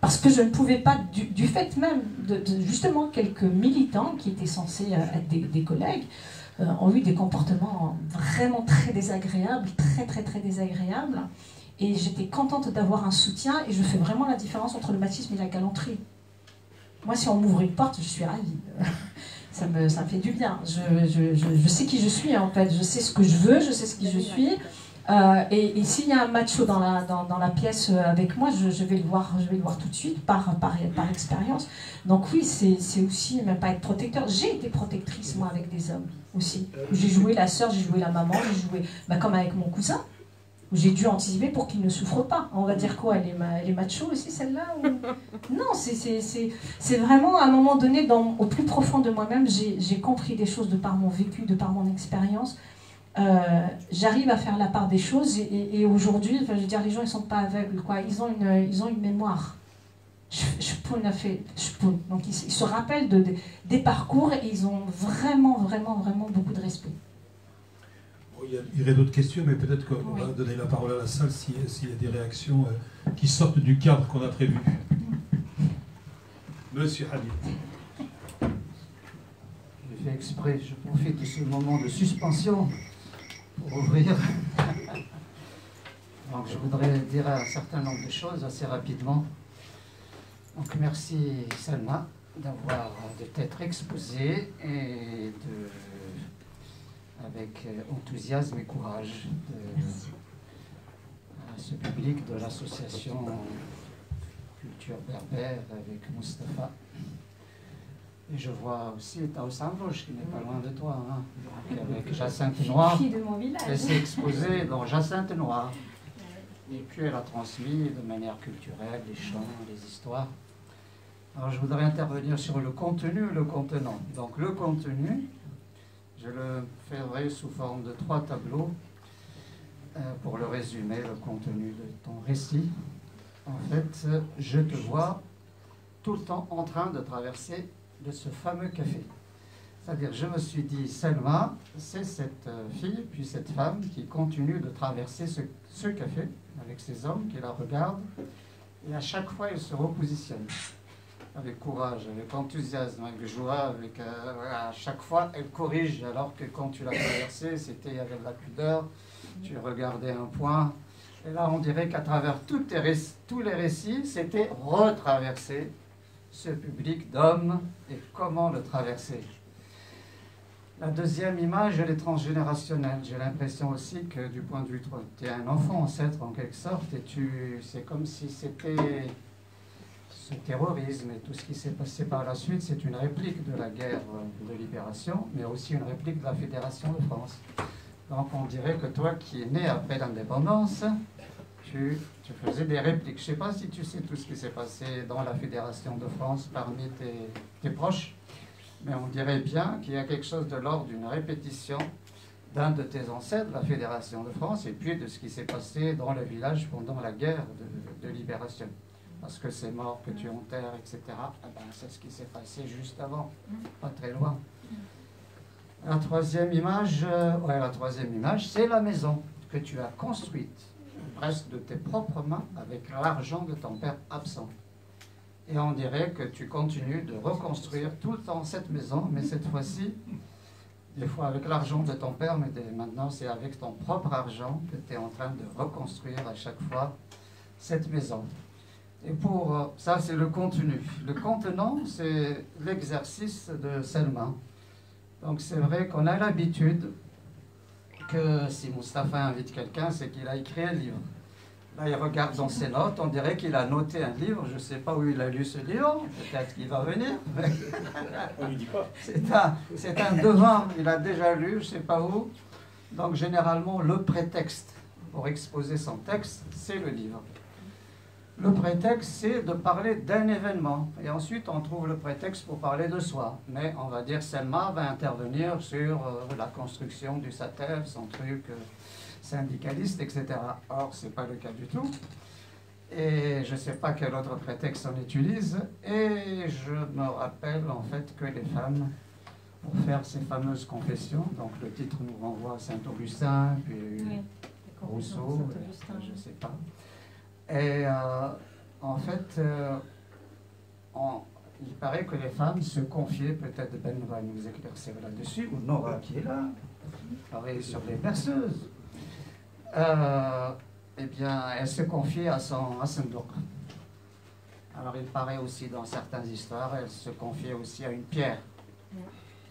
Parce que je ne pouvais pas, du fait même de justement quelques militants qui étaient censés être des collègues, ont eu des comportements vraiment très désagréables, très désagréables. Et j'étais contente d'avoir un soutien, et je fais vraiment la différence entre le machisme et la galanterie. Moi, si on m'ouvre une porte, je suis ravie. Ça me fait du bien. Je sais qui je suis, en fait. Je sais ce que je veux, je sais ce qui je suis. Et s'il y a un macho dans la pièce avec moi, je vais le voir tout de suite par expérience. Donc oui, c'est aussi même pas être protecteur. J'ai été protectrice moi avec des hommes aussi. J'ai joué la sœur, j'ai joué la maman, j'ai joué comme avec mon cousin. J'ai dû anticiper pour qu'il ne souffre pas. On va dire quoi, elle est macho aussi celle-là ou... Non, c'est vraiment à un moment donné, au plus profond de moi-même, j'ai compris des choses de par mon vécu, de par mon expérience. J'arrive à faire la part des choses et aujourd'hui, enfin, je veux dire, les gens ils sont pas aveugles, quoi. Ils ont une mémoire. Donc ils se rappellent des parcours et ils ont vraiment beaucoup de respect. Bon, il y aurait d'autres questions, mais peut-être qu'on va donner la parole à la salle s'il y a des réactions qui sortent du cadre qu'on a prévu. Monsieur Habib. J'ai fait exprès, je profite de ce moment de suspension pour ouvrir. Donc je voudrais dire un certain nombre de choses assez rapidement. Donc merci Selma de t'être exposée et avec enthousiasme et courage à ce public de l'association Culture Berbère avec Mustapha. Et je vois aussi Taous Amrouche qui n'est pas loin de toi, hein, avec Jacinthe Noire. Elle s'est exposée dans Jacinthe Noire. Et puis elle a transmis de manière culturelle les chants, les histoires. Alors je voudrais intervenir sur le contenu et le contenant. Donc le contenu, je le ferai sous forme de 3 tableaux pour le résumer, le contenu de ton récit. En fait, je te vois tout le temps en train de traverser de ce fameux café. C'est-à-dire, je me suis dit, Selma, c'est cette fille, puis cette femme qui continue de traverser ce café avec ces hommes qui la regardent, et à chaque fois, elle se repositionne avec courage, avec enthousiasme, avec joie, à chaque fois, elle corrige, alors que quand tu l'as traversée, c'était avec de la pudeur, tu regardais un point, et là, on dirait qu'à travers tous les récits, c'était retraverser ce public d'hommes et comment le traverser. La deuxième image, elle est transgénérationnelle. J'ai l'impression aussi que du point de vue, tu es un enfant ancêtre en quelque sorte, et c'est comme si c'était ce terrorisme et tout ce qui s'est passé par la suite, c'est une réplique de la guerre de libération, mais aussi une réplique de la Fédération de France. Donc on dirait que toi qui es né après l'indépendance, tu faisais des répliques. Je ne sais pas si tu sais tout ce qui s'est passé dans la Fédération de France parmi tes proches, mais on dirait bien qu'il y a quelque chose de l'ordre d'une répétition d'un de tes ancêtres, la Fédération de France, et puis de ce qui s'est passé dans le village pendant la guerre de libération. Parce que ces morts que tu enterres, etc., eh ben, c'est ce qui s'est passé juste avant, pas très loin. La troisième image, c'est la maison que tu as construite, presque de tes propres mains, avec l'argent de ton père absent. Et on dirait que tu continues de reconstruire tout le temps cette maison, mais cette fois-ci, des fois avec l'argent de ton père, mais maintenant c'est avec ton propre argent que tu es en train de reconstruire à chaque fois cette maison. Et pour ça, c'est le contenu. Le contenant, c'est l'exercice de Selma. Donc c'est vrai qu'on a l'habitude que si Mustapha invite quelqu'un, c'est qu'il a écrit un livre. Là, il regarde dans ses notes, on dirait qu'il a noté un livre. Je ne sais pas où il a lu ce livre, peut-être qu'il va venir. On lui dit pas. C'est un devin, il a déjà lu, je ne sais pas où. Donc généralement, le prétexte pour exposer son texte, c'est le livre. Le prétexte, c'est de parler d'un événement. Et ensuite, on trouve le prétexte pour parler de soi. Mais on va dire, Selma va intervenir sur la construction du SATEF, son truc syndicaliste, etc. Or, ce n'est pas le cas du tout. Et je ne sais pas quel autre prétexte on utilise. Et je me rappelle en fait que les femmes, pour faire ces fameuses confessions, donc le titre nous renvoie à Saint-Augustin, puis Rousseau, je ne sais pas. Et en fait, il paraît que les femmes se confiaient, peut-être Ben va nous éclaircir là-dessus, ou Nora qui est là, pareil sur les berceuses. Eh bien, elle se confiait à son doc. Alors il paraît aussi dans certaines histoires, elle se confiait aussi à une pierre.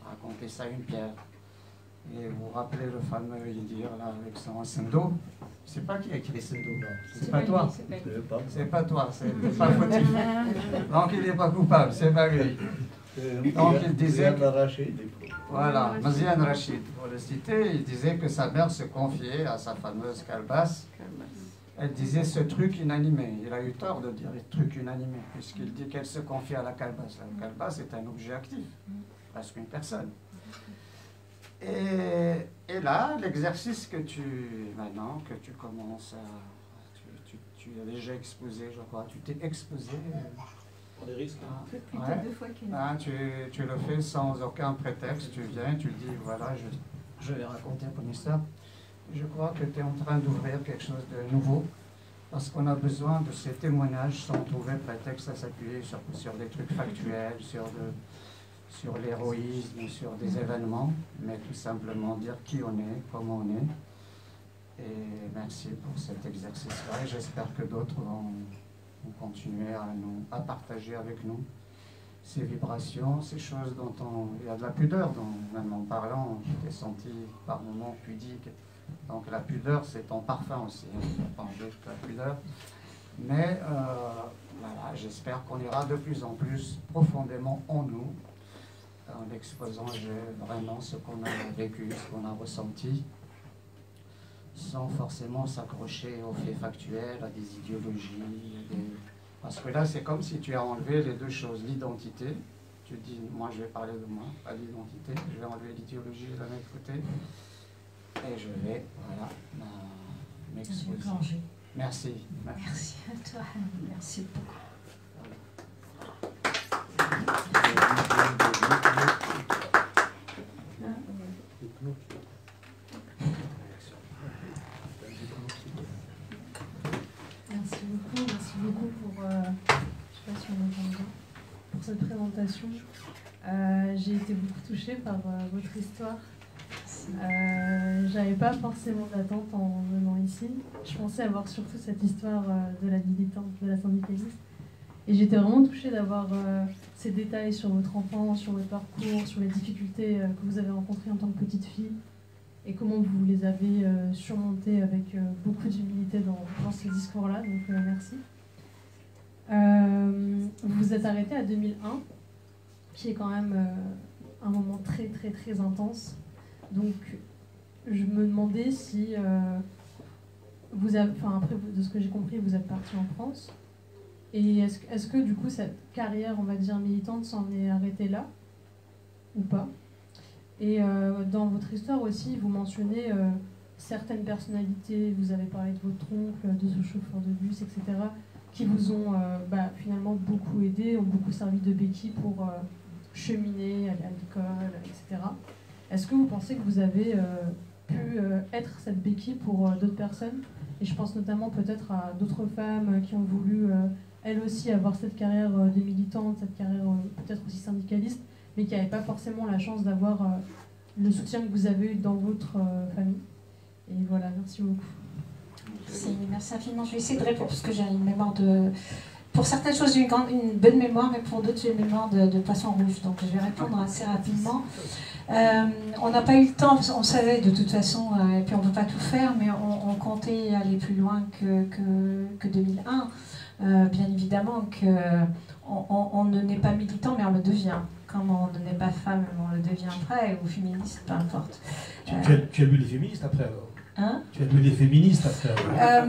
Raconter ça à une pierre. Et vous vous rappelez le fameux Idir là avec son d'eau. C'est pas qui a écrit ce dos, c'est pas toi. C'est pas toi, c'est pas fautif. Donc il n'est pas coupable, c'est pas lui. Donc il disait... Voilà, Mazian Rachid, pour le citer, il disait que sa mère se confiait à sa fameuse calebasse. Elle disait ce truc inanimé. Il a eu tort de dire truc inanimé, puisqu'il dit qu'elle se confie à la calebasse. La calebasse est un objet actif, presque une personne. Et là, l'exercice que maintenant, que tu commences à... Tu as déjà exposé, je crois, tu t'es exposé... Pour les risques. Plutôt 2 fois qu'une. Tu le fais sans aucun prétexte, tu viens, tu dis, voilà, je vais raconter mon histoire. Je crois que tu es en train d'ouvrir quelque chose de nouveau, parce qu'on a besoin de ces témoignages sans trouver prétexte à s'appuyer sur des trucs factuels, sur l'héroïsme, sur des événements, mais tout simplement dire qui on est, comment on est. Et merci pour cet exercice-là, et j'espère que d'autres vont continuer à partager avec nous ces vibrations, ces choses dont il y a de la pudeur, même en parlant, je t'ai senti par moments pudique. Donc la pudeur, c'est ton parfum aussi, pas juste la pudeur. Mais voilà, j'espère qu'on ira de plus en plus profondément en nous, en exposant vraiment ce qu'on a vécu, ce qu'on a ressenti, sans forcément s'accrocher aux faits factuels, à des idéologies. Parce que là, c'est comme si tu as enlevé les deux choses, l'identité. Tu dis, moi je vais parler de moi, pas l'identité. Je vais enlever l'idéologie de l'autre côté. Et je vais, voilà, m'exposer. Merci. Merci à toi, merci beaucoup. Merci beaucoup pour, je sais pas si on entend bien, pour cette présentation. J'ai été beaucoup touchée par votre histoire. J'avais pas forcément d'attente en venant ici. Je pensais avoir surtout cette histoire de la militante, de la syndicaliste. Et j'étais vraiment touchée d'avoir ces détails sur votre enfance, sur votre parcours, sur les difficultés que vous avez rencontrées en tant que petite fille et comment vous les avez surmontées avec beaucoup d'humilité dans ce discours-là. Donc merci. Vous vous êtes arrêté à 2001, qui est quand même un moment très très très intense. Donc je me demandais si vous avez, enfin après de ce que j'ai compris, vous êtes parti en France. Et est-ce que du coup cette carrière, on va dire militante, s'en est arrêtée là ou pas? Et dans votre histoire aussi, vous mentionnez certaines personnalités, vous avez parlé de votre oncle, de ce chauffeur de bus, etc., qui vous ont finalement beaucoup aidé, ont beaucoup servi de béquille pour cheminer, aller à l'école, etc. Est-ce que vous pensez que vous avez pu être cette béquille pour d'autres personnes? Et je pense notamment peut-être à d'autres femmes qui ont voulu elles aussi avoir cette carrière de militante, cette carrière peut-être aussi syndicaliste, mais qui n'avaient pas forcément la chance d'avoir le soutien que vous avez eu dans votre famille. Et voilà, merci beaucoup. Merci infiniment. Je vais essayer de répondre parce que j'ai une mémoire de... Pour certaines choses, j'ai une bonne mémoire, mais pour d'autres, j'ai une mémoire de poisson rouge. Donc je vais répondre assez rapidement. On n'a pas eu le temps, on savait de toute façon, et puis on ne peut pas tout faire, mais on comptait aller plus loin que 2001. Bien évidemment qu'on ne naît pas militant, mais on le devient. Comme on ne naît pas femme, on le devient après, ou féministe, peu importe. Tu as lu les féministes après alors? Hein? Tu as lu les féministes après alors?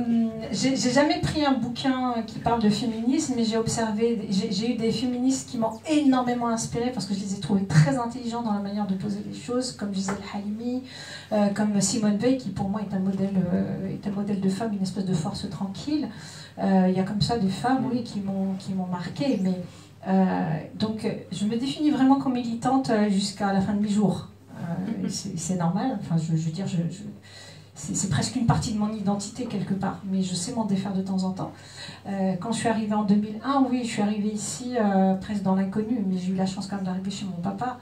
J'ai jamais pris un bouquin qui parle de féminisme, mais j'ai observé, j'ai eu des féministes qui m'ont énormément inspirée parce que je les ai trouvées très intelligents dans la manière de poser les choses, comme Gisèle Halimi, comme Simone Veil, qui pour moi est un modèle de femme, une espèce de force tranquille. Il y a comme ça des femmes, oui, qui m'ont marquée, mais donc je me définis vraiment comme militante jusqu'à la fin de mes jours. C'est normal, enfin je veux dire, c'est presque une partie de mon identité quelque part, mais je sais m'en défaire de temps en temps. Quand je suis arrivée en 2001, oui, je suis arrivée ici presque dans l'inconnu, mais j'ai eu la chance quand même d'arriver chez mon papa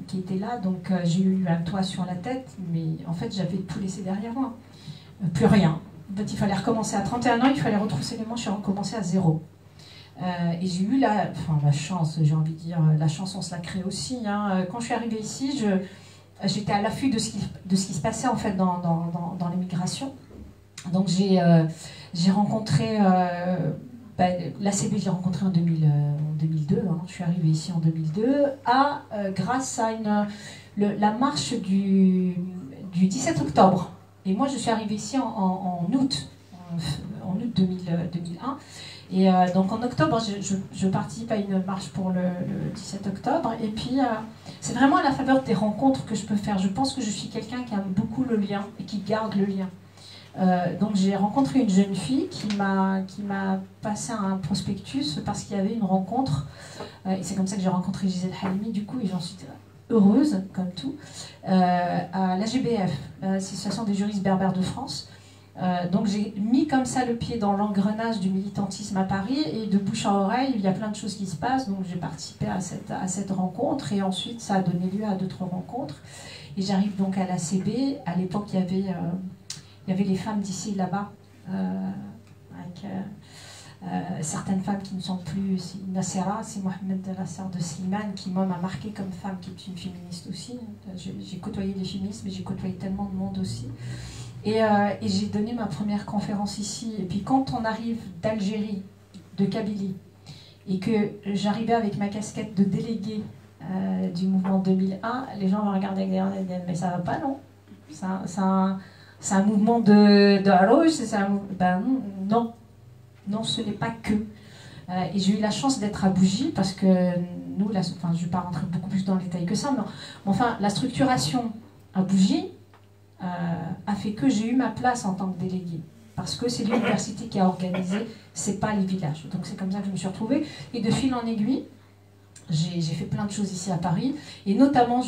qui était là, donc j'ai eu un toit sur la tête, mais en fait j'avais tout laissé derrière moi, plus rien. En fait, il fallait recommencer à 31 ans, il fallait retrousser les manches et recommencer à zéro. Et j'ai eu la chance, j'ai envie de dire, la chance on se la crée aussi. Hein. Quand je suis arrivée ici, j'étais à l'affût de ce qui se passait en fait dans l'immigration. Donc j'ai rencontré l'ACB, j'ai rencontré en 2002, hein, je suis arrivée ici en 2002, grâce à la marche du 17 octobre. Et moi je suis arrivée ici en août, en août 2001. Et donc en octobre, je participe à une marche pour le 17 octobre. Et puis c'est vraiment à la faveur des rencontres que je peux faire. Je pense que je suis quelqu'un qui aime beaucoup le lien et qui garde le lien. Donc j'ai rencontré une jeune fille qui m'a passé un prospectus parce qu'il y avait une rencontre, et c'est comme ça que j'ai rencontré Gisèle Halimi du coup, et j'en suis heureuse comme tout, à l'AGBF, l'Association des juristes berbères de France. Donc j'ai mis comme ça le pied dans l'engrenage du militantisme à Paris, et de bouche à oreille il y a plein de choses qui se passent, donc j'ai participé à cette rencontre, et ensuite ça a donné lieu à d'autres rencontres, et j'arrive donc à l'ACB. À l'époque il y avait les femmes d'ici et là-bas, avec certaines femmes qui ne sont plus. Nassera, c'est Mohamed, la sœur de Slimane, qui moi m'a marqué comme femme, qui est une féministe aussi. J'ai côtoyé les féministes, mais j'ai côtoyé tellement de monde aussi. Et j'ai donné ma première conférence ici. Et puis quand on arrive d'Algérie, de Kabylie, et que j'arrivais avec ma casquette de déléguée du mouvement 2001, les gens me regardaient avec des yeux et disaient « mais ça va pas, non ? C'est un mouvement de Harouch, ben non. Non, ce n'est pas que. Et j'ai eu la chance d'être à Bougie, parce que nous, je ne vais pas rentrer beaucoup plus dans le détail que ça, mais enfin, la structuration à Bougie a fait que j'ai eu ma place en tant que déléguée. Parce que c'est l'université qui a organisé, c'est pas les villages. Donc c'est comme ça que je me suis retrouvée. Et de fil en aiguille, j'ai fait plein de choses ici à Paris, et notamment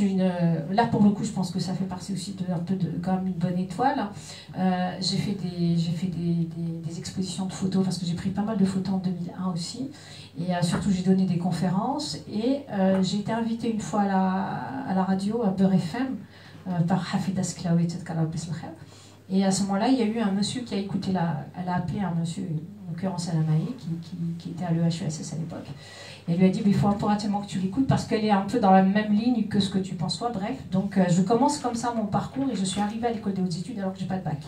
là pour le coup je pense que ça fait partie aussi un peu de quand même une bonne étoile. J'ai fait des expositions de photos, parce que j'ai pris pas mal de photos en 2001 aussi, et surtout j'ai donné des conférences, et j'ai été invitée une fois à la radio, à Beurre FM, par Hafid Asklaoui, et à ce moment-là il y a eu un monsieur qui a écouté elle a appelé un monsieur, en l'occurrence Alamaï, qui était à l'EHESS à l'époque. Et elle lui a dit, il faut impérativement que tu l'écoutes, parce qu'elle est un peu dans la même ligne que ce que tu penses toi, bref. Donc je commence comme ça mon parcours, et je suis arrivée à l'école des hautes études alors que je n'ai pas de bac.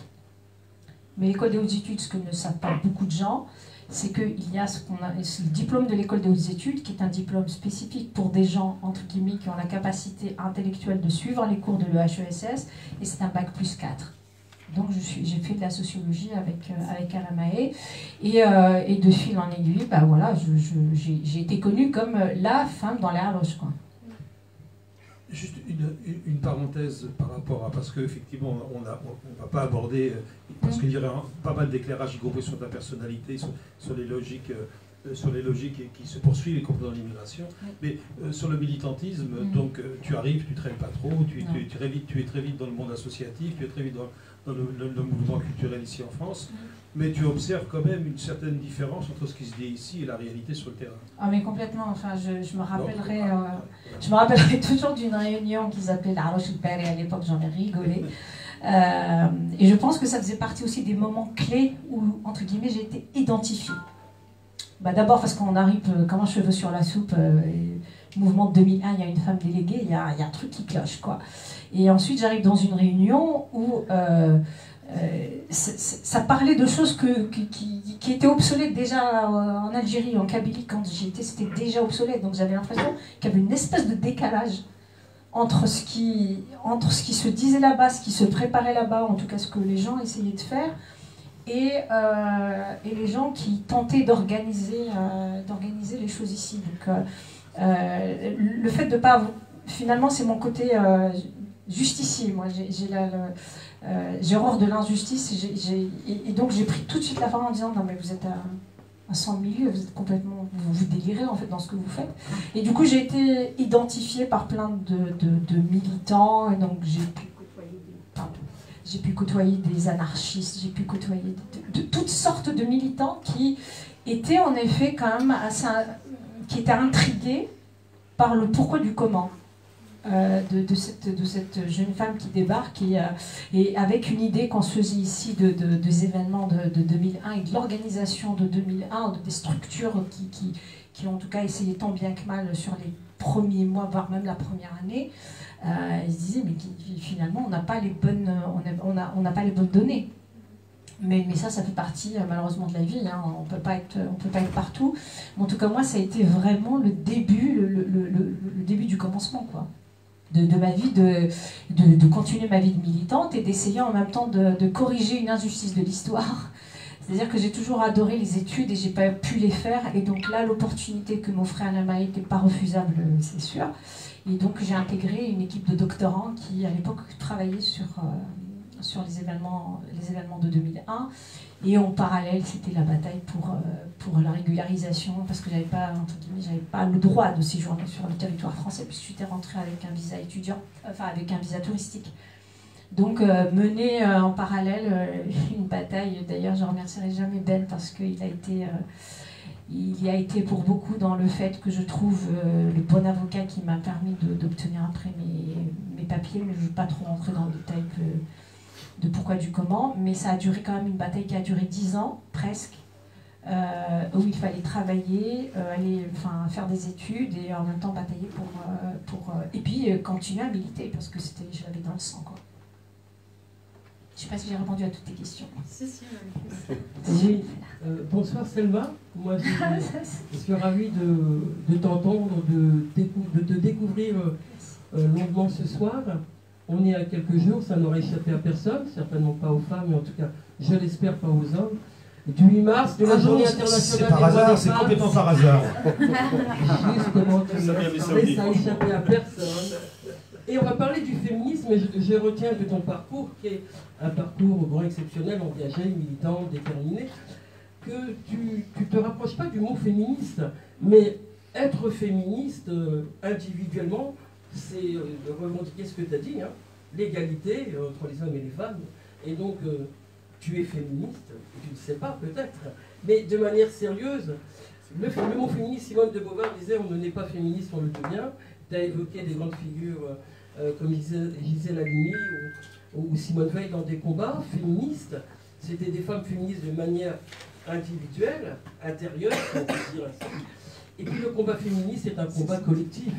Mais l'école des hautes études, ce que ne savent pas beaucoup de gens, c'est qu'il y a le diplôme de l'école des hautes études, qui est un diplôme spécifique pour des gens, entre guillemets, qui ont la capacité intellectuelle de suivre les cours de l'EHESS, et c'est un bac plus 4. Donc j'ai fait de la sociologie avec Alamae, et de fil en aiguille, bah voilà, j'ai été connue comme la femme dans les Harouch, quoi. Juste une parenthèse par rapport à, parce qu'effectivement on ne va pas aborder, parce qu'il y aurait pas mal d'éclairages, y compris sur ta personnalité, sur les logiques qui se poursuivent, y compris dans l'immigration, mais sur le militantisme, donc tu arrives, tu ne traînes pas trop, tu es très vite dans le monde associatif, tu es très vite dans le mouvement culturel ici en France, mais tu observes quand même une certaine différence entre ce qui se dit ici et la réalité sur le terrain. Ah mais complètement, enfin je me rappellerai toujours d'une réunion qu'ils appelaient la Harouch el-Pari, à l'époque j'en ai rigolé, et je pense que ça faisait partie aussi des moments clés où, entre guillemets, j'ai été identifiée. Bah, d'abord parce qu'on arrive comme un cheveu sur la soupe, mouvement de 2001, il y a une femme déléguée, il y a un truc qui cloche, quoi. Et ensuite j'arrive dans une réunion où ça parlait de choses qui étaient obsolètes déjà en Algérie, en Kabylie, quand j'y étais, c'était déjà obsolète. Donc j'avais l'impression qu'il y avait une espèce de décalage entre ce qui se disait là-bas, ce qui se préparait là-bas, en tout cas ce que les gens essayaient de faire, et les gens qui tentaient d'organiser les choses ici. Donc le fait de ne pas... Finalement, c'est mon côté justicier. Moi, j'ai horreur de l'injustice, et donc j'ai pris tout de suite la parole en disant non mais vous êtes à 100 milieux, vous êtes complètement, vous délirez en fait dans ce que vous faites. Et du coup j'ai été identifiée par plein de militants, et donc j'ai pu côtoyer des anarchistes, j'ai pu côtoyer de toutes sortes de militants qui étaient en effet quand même qui étaient intrigués par le pourquoi du comment. De cette jeune femme qui débarque, et avec une idée qu'on se faisait ici des événements de 2001 et de l'organisation de 2001, des structures qui ont en tout cas essayé tant bien que mal sur les premiers mois, voire même la première année. Ils se disaient mais finalement on n'a pas les bonnes données. Mais ça fait partie malheureusement de la vie, hein. On peut pas être partout. Mais en tout cas, moi, ça a été vraiment le début, le début du commencement, quoi. De ma vie, de continuer ma vie de militante et d'essayer en même temps de corriger une injustice de l'histoire. C'est-à-dire que j'ai toujours adoré les études et j'ai pas pu les faire. Et donc là, l'opportunité que m'offrait Alain Mahé n'était pas refusable, c'est sûr. Et donc j'ai intégré une équipe de doctorants qui, à l'époque, travaillait sur les événements de 2001. Et en parallèle, c'était la bataille pour la régularisation, parce que j'avais pas le droit de séjourner sur le territoire français, puisque j'étais rentrée avec un visa étudiant, enfin avec un visa touristique. Donc mener en parallèle une bataille. D'ailleurs, je ne remercierai jamais Ben, parce qu'il y a été pour beaucoup dans le fait que je trouve le bon avocat qui m'a permis d'obtenir après mes papiers, mais je ne veux pas trop rentrer dans le détail de pourquoi du comment, mais ça a duré quand même une bataille qui a duré 10 ans, presque, où il fallait travailler, faire des études et en même temps batailler et puis continuer à militer, parce que je l'avais dans le sang, quoi. Je ne sais pas si j'ai répondu à toutes tes questions. Si, oui. Bonsoir Selma, moi je suis ravie de t'entendre, de te découvrir longuement ce soir. On est à quelques jours, ça n'aurait échappé à personne, certainement pas aux femmes, mais en tout cas, je l'espère, pas aux hommes. Du 8 mars, de la journée internationale c'est par hasard, c'est complètement par hasard. Justement, ça a échappé à personne. Et on va parler du féminisme, et je retiens de ton parcours, qui est un parcours vraiment exceptionnel, engagé, militant, déterminé, que tu te rapproches pas du mot féministe, mais être féministe individuellement, c'est revendiquer ce que tu as dit, hein, l'égalité entre les hommes et les femmes. Et donc, tu es féministe, tu ne le sais pas peut-être, mais de manière sérieuse, le mot féministe, Simone de Beauvoir disait on ne naît pas féministe, on le devient. Tu as évoqué des grandes figures comme Gisèle Halimi ou Simone Veil dans des combats féministes. C'était des femmes féministes de manière individuelle, intérieure, on peut dire ainsi. Et puis le combat féministe est un combat collectif.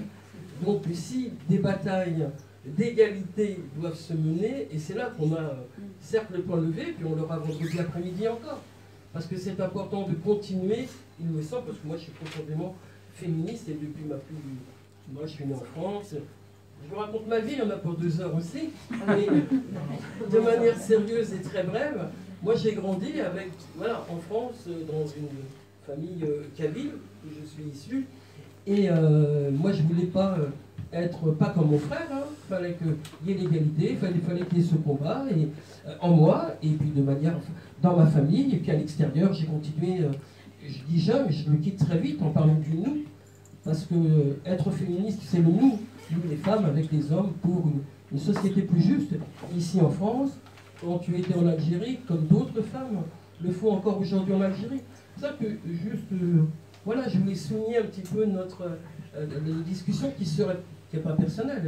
Donc si des batailles d'égalité doivent se mener, et c'est là qu'on a certes le point levé, puis on l'aura vendredi après-midi encore. Parce que c'est important de continuer, il me semble, parce que moi je suis profondément féministe, et depuis moi je suis né en France. Je vous raconte ma vie, il y en a pour 2 heures aussi, mais de manière sérieuse et très brève. Moi j'ai grandi en France, dans une famille kabyle, où je suis issu, et moi je voulais pas être pas comme mon frère, hein. Il fallait qu'il y ait l'égalité, il fallait qu'il y ait ce combat, et, en moi, et puis de manière dans ma famille, et puis à l'extérieur, j'ai continué, je dis jeune, mais je le quitte très vite en parlant du nous, parce que être féministe, c'est le nous les femmes avec les hommes, pour une société plus juste, ici en France, quand tu étais en Algérie, comme d'autres femmes le font encore aujourd'hui en Algérie. C'est ça que voilà, je voulais souligner un petit peu notre discussion qui n'est pas personnelle,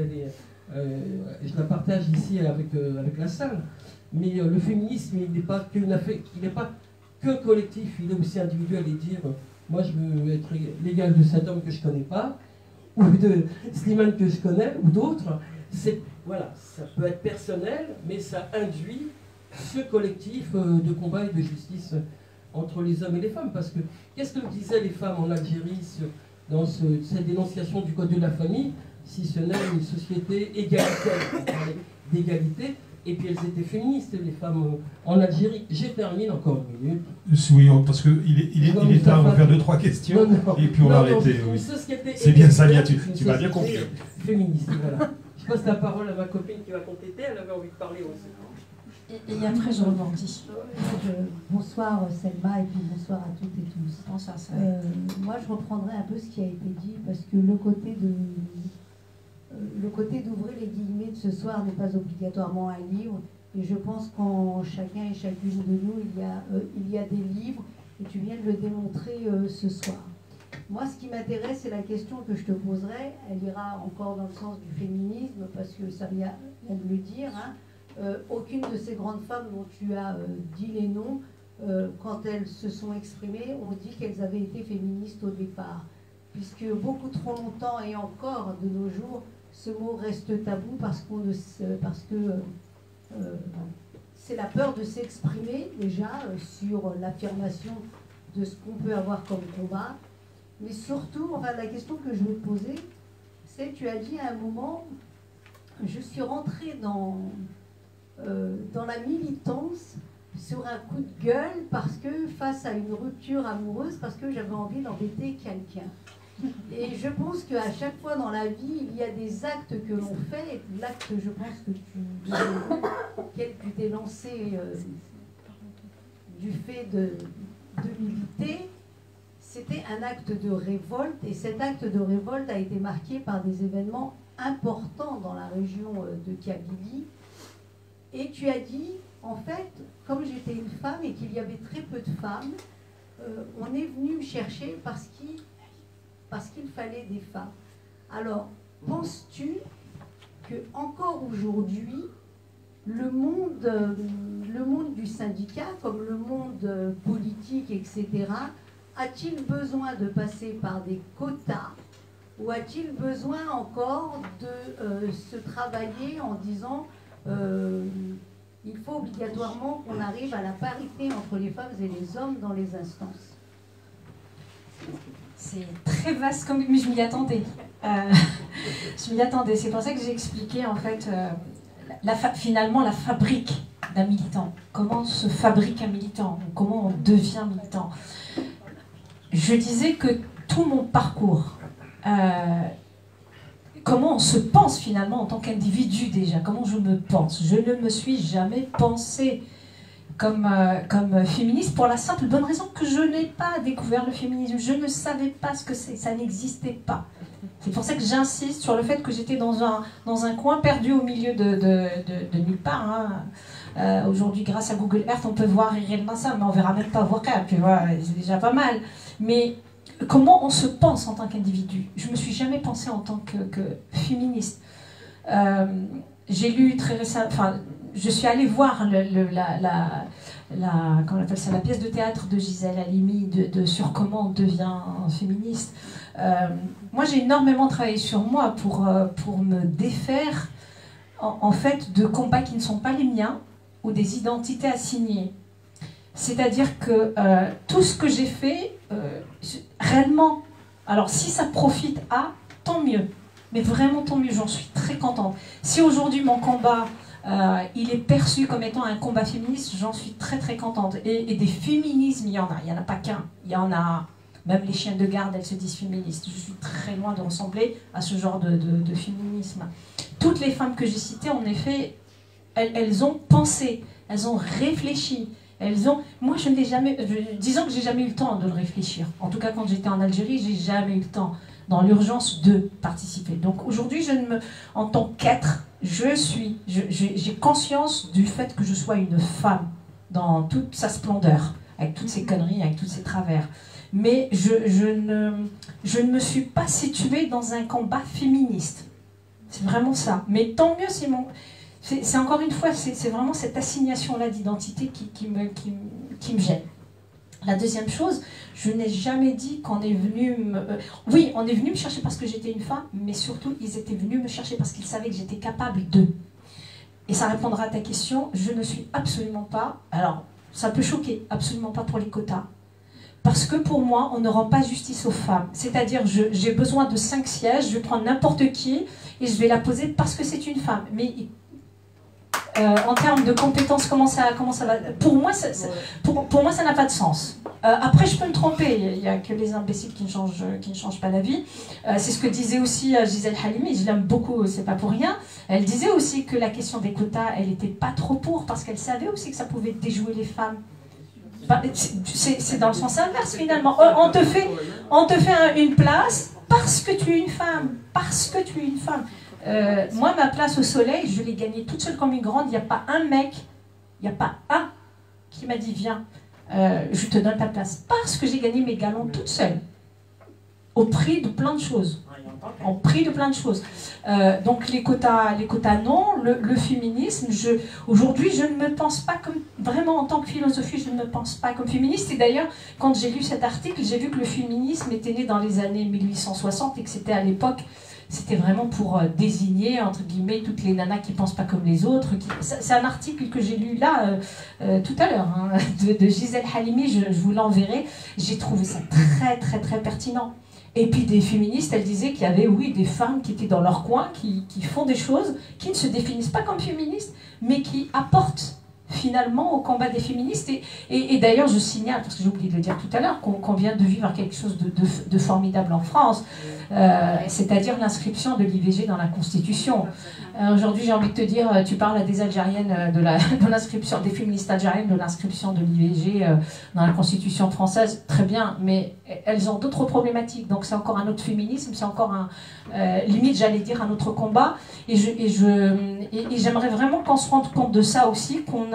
je la partage ici avec la salle, mais le féminisme, il n'est pas que collectif, il est aussi individuel, et dire moi je veux être l'égal de cet homme que je ne connais pas, ou de Slimane que je connais, ou d'autres. Voilà, ça peut être personnel, mais ça induit ce collectif de combat et de justice entre les hommes et les femmes. Parce que qu'est-ce que disaient les femmes en Algérie dans cette dénonciation du code de la famille, si ce n'est une société égalitaire, on parlait d'égalité, et puis elles étaient féministes, les femmes en Algérie. Je termine encore une minute. Oui, parce qu'il est tard, on va faire 2-3 questions, et puis on va arrêter. Oui. C'est bien, Samia, tu m'as bien compris. Féministe, voilà. Je passe la parole à ma copine qui va compléter, elle avait envie de parler aussi. Et après, je rebondis. Bonsoir Selma, et puis bonsoir à toutes et tous. Bonsoir, moi, je reprendrai un peu ce qui a été dit, parce que le côté d'ouvrir les guillemets de ce soir n'est pas obligatoirement un livre, et je pense qu'en chacun et chacune de nous, il y a des livres, et tu viens de le démontrer ce soir. Moi, ce qui m'intéresse, c'est la question que je te poserai. Elle ira encore dans le sens du féminisme, parce que ça vient de le dire, hein. Aucune de ces grandes femmes dont tu as dit les noms, quand elles se sont exprimées, ont dit qu'elles avaient été féministes au départ. Puisque beaucoup trop longtemps, et encore de nos jours, ce mot reste tabou, parce que c'est la peur de s'exprimer déjà sur l'affirmation de ce qu'on peut avoir comme combat. Mais surtout, enfin, la question que je veux te poser, c'est, tu as dit à un moment, je suis rentrée dans la militance sur un coup de gueule parce que face à une rupture amoureuse, parce que j'avais envie d'embêter quelqu'un. Et je pense qu'à chaque fois dans la vie, il y a des actes que l'on fait, et l'acte, je pense que tu t'es lancé du fait de militer, c'était un acte de révolte, et cet acte de révolte a été marqué par des événements importants dans la région de Kabylie. Et tu as dit, en fait, comme j'étais une femme et qu'il y avait très peu de femmes, on est venu me chercher parce qu'il fallait des femmes. Alors, penses-tu que encore aujourd'hui, le monde du syndicat, comme le monde politique, etc., a-t-il besoin de passer par des quotas ou a-t-il besoin encore de se travailler en disant il faut obligatoirement qu'on arrive à la parité entre les femmes et les hommes dans les instances? C'est très vaste, mais je m'y attendais. Je m'y attendais. C'est pour ça que j'ai expliqué en fait finalement la fabrique d'un militant. Comment se fabrique un militant? Comment on devient militant? Je disais que tout mon parcours, comment on se pense finalement en tant qu'individu déjà, comment je me pense. Je ne me suis jamais pensée comme féministe pour la simple bonne raison que je n'ai pas découvert le féminisme. Je ne savais pas ce que c'est, ça n'existait pas. C'est pour ça que j'insiste sur le fait que j'étais dans un coin perdu au milieu de nulle part. Hein. Aujourd'hui, grâce à Google Earth, on peut voir réellement ça, mais on ne verra même pas Waka, tu vois, c'est déjà pas mal. Mais comment on se pense en tant qu'individu? Je ne me suis jamais pensée en tant que féministe. J'ai lu très récemment, enfin, je suis allée voir comment on appelle ça, la pièce de théâtre de Gisèle Halimi sur comment on devient féministe. Moi, j'ai énormément travaillé sur moi pour me défaire en fait de combats qui ne sont pas les miens ou des identités assignées. C'est-à-dire que tout ce que j'ai fait, réellement, alors si ça profite à, tant mieux. Mais vraiment tant mieux, j'en suis très contente. Si aujourd'hui mon combat, il est perçu comme étant un combat féministe, j'en suis très très contente. Et des féminismes, il y en a pas qu'un. Il y en a, même les chiennes de garde, elles se disent féministes. Je suis très loin de ressembler à ce genre de féminisme. Toutes les femmes que j'ai citées, en effet, elles ont pensé, elles ont réfléchi. Moi, je n'ai jamais, disons que j'ai jamais eu le temps de le réfléchir. En tout cas, quand j'étais en Algérie, j'ai jamais eu le temps, dans l'urgence, de participer. Donc aujourd'hui, en tant qu'être, j'ai conscience du fait que je sois une femme dans toute sa splendeur, avec toutes ses conneries, avec tous ses travers. Mais je ne me suis pas située dans un combat féministe. C'est vraiment ça. Mais tant mieux, c'est encore une fois, c'est vraiment cette assignation-là d'identité qui me gêne. La deuxième chose, je n'ai jamais dit qu'on est venu oui, on est venu me chercher parce que j'étais une femme, mais surtout, ils étaient venus me chercher parce qu'ils savaient que j'étais capable d'eux. Et ça répondra à ta question, je ne suis absolument pas, alors, ça peut choquer, absolument pas pour les quotas. Parce que pour moi, on ne rend pas justice aux femmes. C'est-à-dire, j'ai besoin de 5 sièges, je vais prendre n'importe qui et je vais la poser parce que c'est une femme. Mais en termes de compétences, comment ça va? Pour moi, ça n'a pas de sens. Après, je peux me tromper. Il n'y a que les imbéciles qui ne changent pas la vie. C'est ce que disait aussi Gisèle Halimi. Je l'aime beaucoup, c'est pas pour rien. Elle disait aussi que la question des quotas, elle n'était pas trop pour, parce qu'elle savait aussi que ça pouvait déjouer les femmes. C'est dans le sens inverse, finalement. On te fait une place parce que tu es une femme. Parce que tu es une femme. Moi, ma place au soleil, je l'ai gagnée toute seule comme une grande. Il n'y a pas un mec, il n'y a pas un qui m'a dit viens, je te donne ta place. Parce que j'ai gagné mes galons toute seule. Au prix de plein de choses. Au prix de plein de choses. Donc les quotas non. Le féminisme, aujourd'hui, je ne me pense pas comme, vraiment en tant que philosophie, je ne me pense pas comme féministe. Et d'ailleurs, quand j'ai lu cet article, j'ai vu que le féminisme était né dans les années 1860 et que c'était à l'époque c'était vraiment pour désigner, entre guillemets, toutes les nanas qui pensent pas comme les autres. C'est un article que j'ai lu là, tout à l'heure, hein, de Gisèle Halimi, je vous l'enverrai. J'ai trouvé ça très, très, très pertinent. Et puis des féministes, elles disaient qu'il y avait, oui, des femmes qui étaient dans leur coin, qui font des choses, qui ne se définissent pas comme féministes, mais qui apportent finalement au combat des féministes. Et d'ailleurs, je signale, parce que j'ai oublié de le dire tout à l'heure, qu'on vient de vivre quelque chose de formidable en France, c'est-à-dire l'inscription de l'IVG dans la Constitution. Aujourd'hui, j'ai envie de te dire, tu parles à des Algériennes de l'inscription, des féministes algériennes de l'inscription de l'IVG dans la Constitution française, très bien, mais elles ont d'autres problématiques, donc c'est encore un autre féminisme, c'est encore limite, j'allais dire, un autre combat, et j'aimerais vraiment qu'on se rende compte de ça aussi, qu'en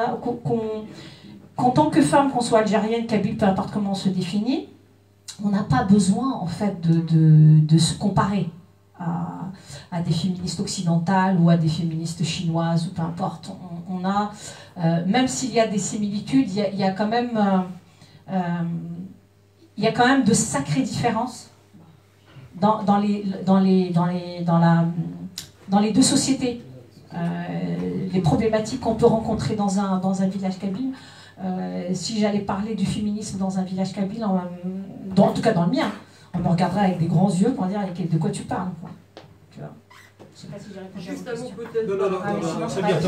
tant que femme, qu'on soit algérienne, kabyle, peu importe comment on se définit, on n'a pas besoin en fait de se comparer à des féministes occidentales ou à des féministes chinoises ou peu importe. On a, même s'il y a des similitudes, il y a quand même de sacrées différences dans les deux sociétés. Les problématiques qu'on peut rencontrer dans un village kabyle. Si j'allais parler du féminisme dans un village kabyle, en tout cas dans le mien, on me regarderait avec des grands yeux pour dire de quoi tu parles, quoi. Tu vois. Je sais pas si j'ai répondu à votre question. Non, c'est bien.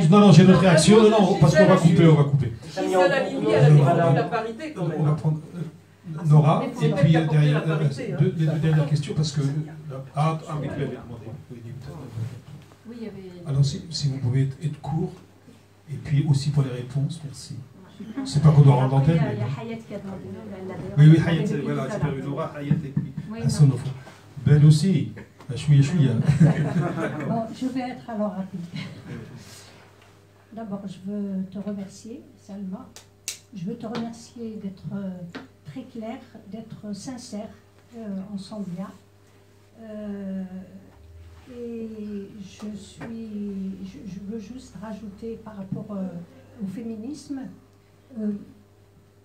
Non, j'ai notre réaction. Non, parce qu'on va couper. Gisèle Halimi, elle a défendu la parité quand même. On va prendre Nora, et puis derrière, deux dernières questions, parce que... Ah oui, tu l'avais demandé. Oui, il y avait... Alors, si vous pouvez être court, et puis aussi pour les réponses, merci. C'est pas qu'on doit rendre l'antenne, mais... Oui, Hayat, voilà, c'est pas Nora, Hayat, et puis Hassan au fond. Ben aussi, chouïa. Bon, je vais être alors rapide. D'abord, je veux te remercier, Salma. Je veux te remercier d'être très clair, d'être sincère, on sent bien. Et je veux juste rajouter par rapport au féminisme,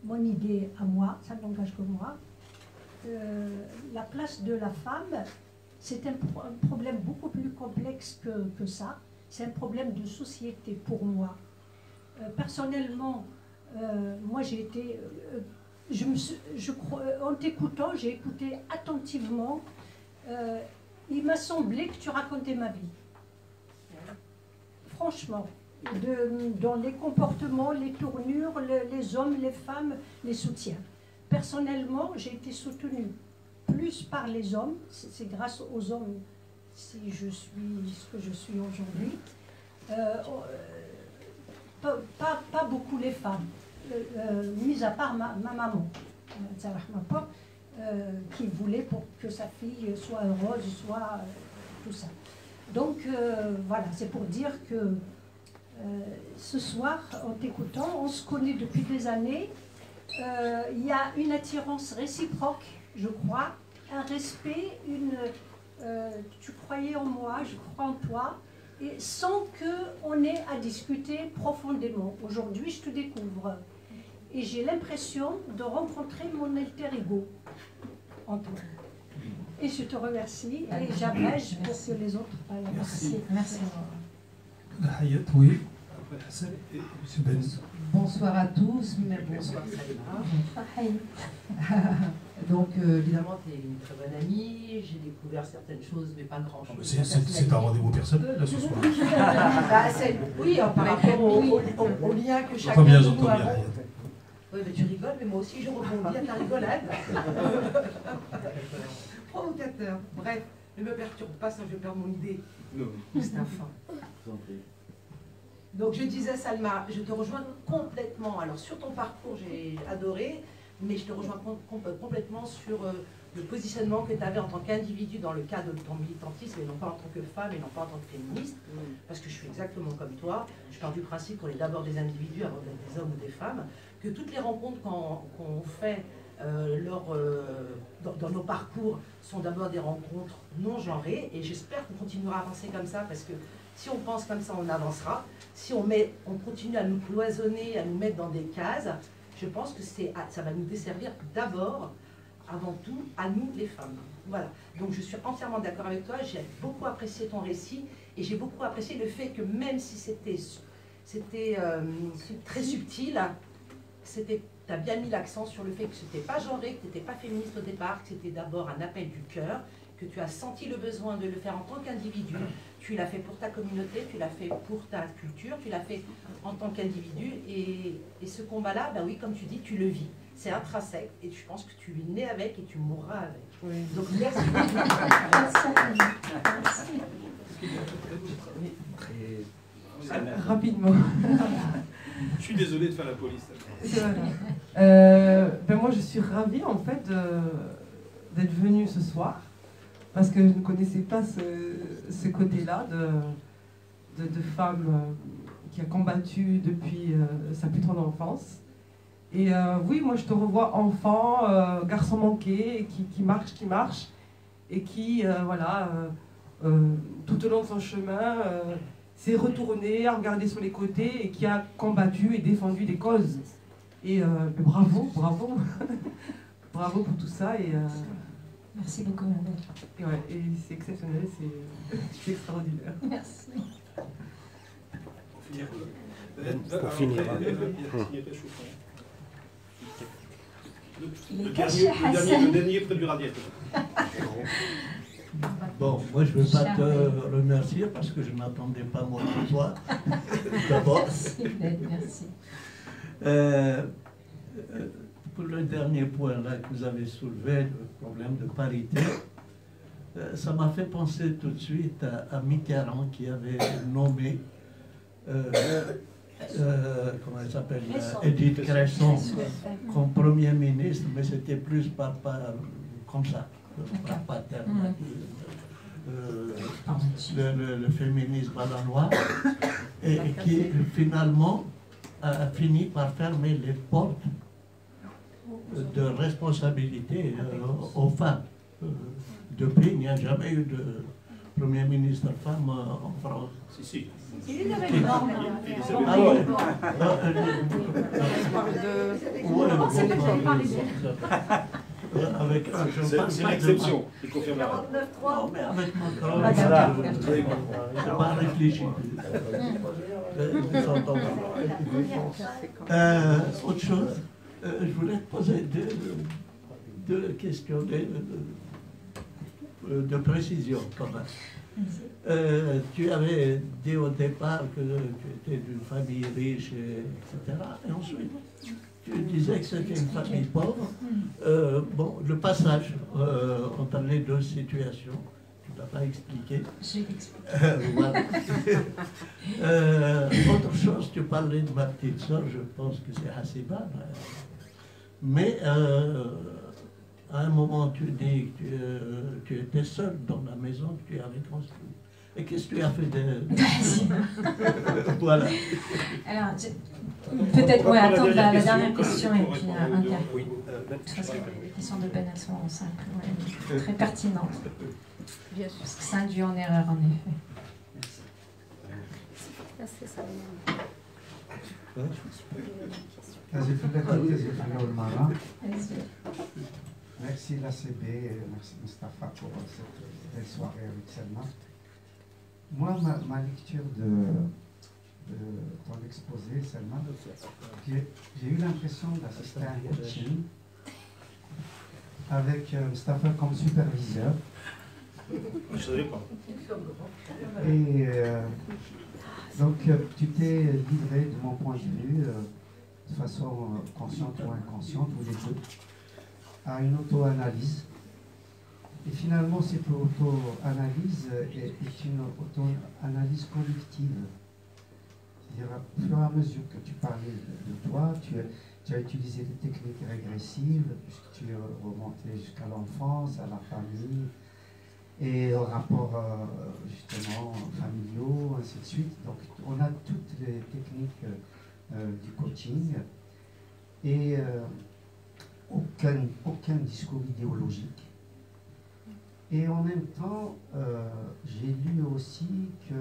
mon idée à moi, ça n'engage que moi. La place de la femme, c'est un problème beaucoup plus complexe que ça. C'est un problème de société pour moi. Personnellement, moi j'ai été... en t'écoutant, j'ai écouté attentivement. Il m'a semblé que tu racontais ma vie. Franchement, dans les comportements, les tournures, les hommes, les femmes, les soutiens. Personnellement, j'ai été soutenue plus par les hommes. C'est grâce aux hommes si je suis ce que je suis aujourd'hui. Pas beaucoup les femmes, mis à part ma maman, qui voulait pour que sa fille soit heureuse, soit tout ça. Donc voilà, c'est pour dire que ce soir, en t'écoutant, on se connaît depuis des années. Il y a une attirance réciproque, je crois, un respect, tu croyais en moi, je crois en toi, et sans qu'on ait à discuter profondément. Aujourd'hui, je te découvre. Et j'ai l'impression de rencontrer mon alter ego en toi. Et je te remercie et j'abrège pour que les autres parlent. Merci. Hayat, oui. Ben. Bonsoir à tous, mais bonsoir Salma. Donc évidemment, tu es une très bonne amie, j'ai découvert certaines choses, mais pas grand-chose. C'est un rendez-vous personnel, là, ce soir. Oui, par rapport au lien que chacun de nous a. Oui, mais tu rigoles, mais moi aussi je rebondis à ta rigolade. Provocateur. Bref, ne me perturbe pas, ça je vais perdre mon idée. C'est un fin. Donc je disais, Salma, je te rejoins complètement. Alors sur ton parcours, j'ai adoré, mais je te rejoins complètement sur le positionnement que tu avais en tant qu'individu dans le cadre de ton militantisme, et non pas en tant que femme, et non pas en tant que féministe, parce que je suis exactement comme toi. Je pars du principe qu'on est d'abord des individus avant d'être des hommes ou des femmes, que toutes les rencontres qu'on fait dans nos parcours sont d'abord des rencontres non genrées, et j'espère qu'on continuera à avancer comme ça, parce que si on pense comme ça, on avancera. Si on continue à nous cloisonner, à nous mettre dans des cases, je pense que ça va nous desservir d'abord avant tout à nous les femmes. Voilà, donc je suis entièrement d'accord avec toi, j'ai beaucoup apprécié ton récit et j'ai beaucoup apprécié le fait que même si c'était très subtil, tu as bien mis l'accent sur le fait que ce n'était pas genré, que tu n'étais pas féministe au départ, que c'était d'abord un appel du cœur, que tu as senti le besoin de le faire en tant qu'individu, tu l'as fait pour ta communauté, tu l'as fait pour ta culture, tu l'as fait en tant qu'individu, et ce combat-là, ben oui, comme tu dis, tu le vis. C'est intrinsèque, et je pense que tu es né avec et tu mourras avec. Oui. Donc merci. Rapidement. Je suis désolé de faire la police. Ben moi, je suis ravie en fait d'être venue ce soir parce que je ne connaissais pas ce côté-là de femme qui a combattu depuis sa plus tendre enfance. Et oui, moi je te revois enfant, garçon manqué, qui marche, et qui, voilà, tout au long de son chemin, s'est retourné, a regardé sur les côtés et qui a combattu et défendu des causes. Et bravo, bravo, bravo pour tout ça. Et, merci beaucoup, Annabelle. Et, ouais, et c'est exceptionnel, c'est extraordinaire. Merci. Pour finir. Le dernier près du radiateur. Bon, moi je ne veux pas te remercier parce que je ne m'attendais pas moi de toi. D'abord. Merci. Pour le dernier point là que vous avez soulevé, le problème de parité, ça m'a fait penser tout de suite à Mitterrand qui avait nommé comment elle s'appelle, Edith Cresson comme Premier ministre, mais c'était plus comme ça, par paterne. Le féminisme à la noire, et qui finalement a fini par fermer les portes de responsabilité aux femmes. Depuis, il n'y a jamais eu de Premier ministre femme en France. Si. Elisabeth Borne. Ah ouais. Avec c'est l'exception, il confirmera. 49.3. Non, mais avec Macron, je n'ai pas réfléchi. Autre chose, je voulais te poser deux questions de précision quand même. Tu avais dit au départ que tu étais d'une famille riche, etc. Et ensuite, tu disais que c'était une famille pauvre. Bon, le passage entre les deux situations, tu ne l'as pas expliqué. J'ai expliqué. Voilà. Autre chose, tu parlais de ma petite soeur, je pense que c'est assez bas. Mais à un moment, tu dis que tu étais seule dans la maison que tu avais construite. Et qu'est-ce que tu as fait de... Voilà. Alors, peut-être, ouais, attendre la dernière question et puis un quart. De toute façon, les questions de Ben, elles sont simples, ouais, très pertinentes. Bien sûr. Parce que ça induit en erreur, en effet. Merci l'ACB et merci Mustapha pour cette belle soirée avec Selma. Moi, ma lecture de ton exposé, Selma, j'ai eu l'impression d'assister à un coaching avec Mustapha comme superviseur. Je savais pas. Et donc, tu t'es livré, de mon point de vue, de façon consciente ou inconsciente, ou les deux, à une auto-analyse. Et finalement, cette auto-analyse est une auto-analyse collective. C'est-à-dire, au fur et à mesure que tu parlais de toi, tu as utilisé des techniques régressives, puisque tu es remonté jusqu'à l'enfance, à la famille, et au rapport justement familiaux, ainsi de suite. Donc, on a toutes les techniques du coaching, et aucun discours idéologique. Et en même temps, j'ai lu aussi que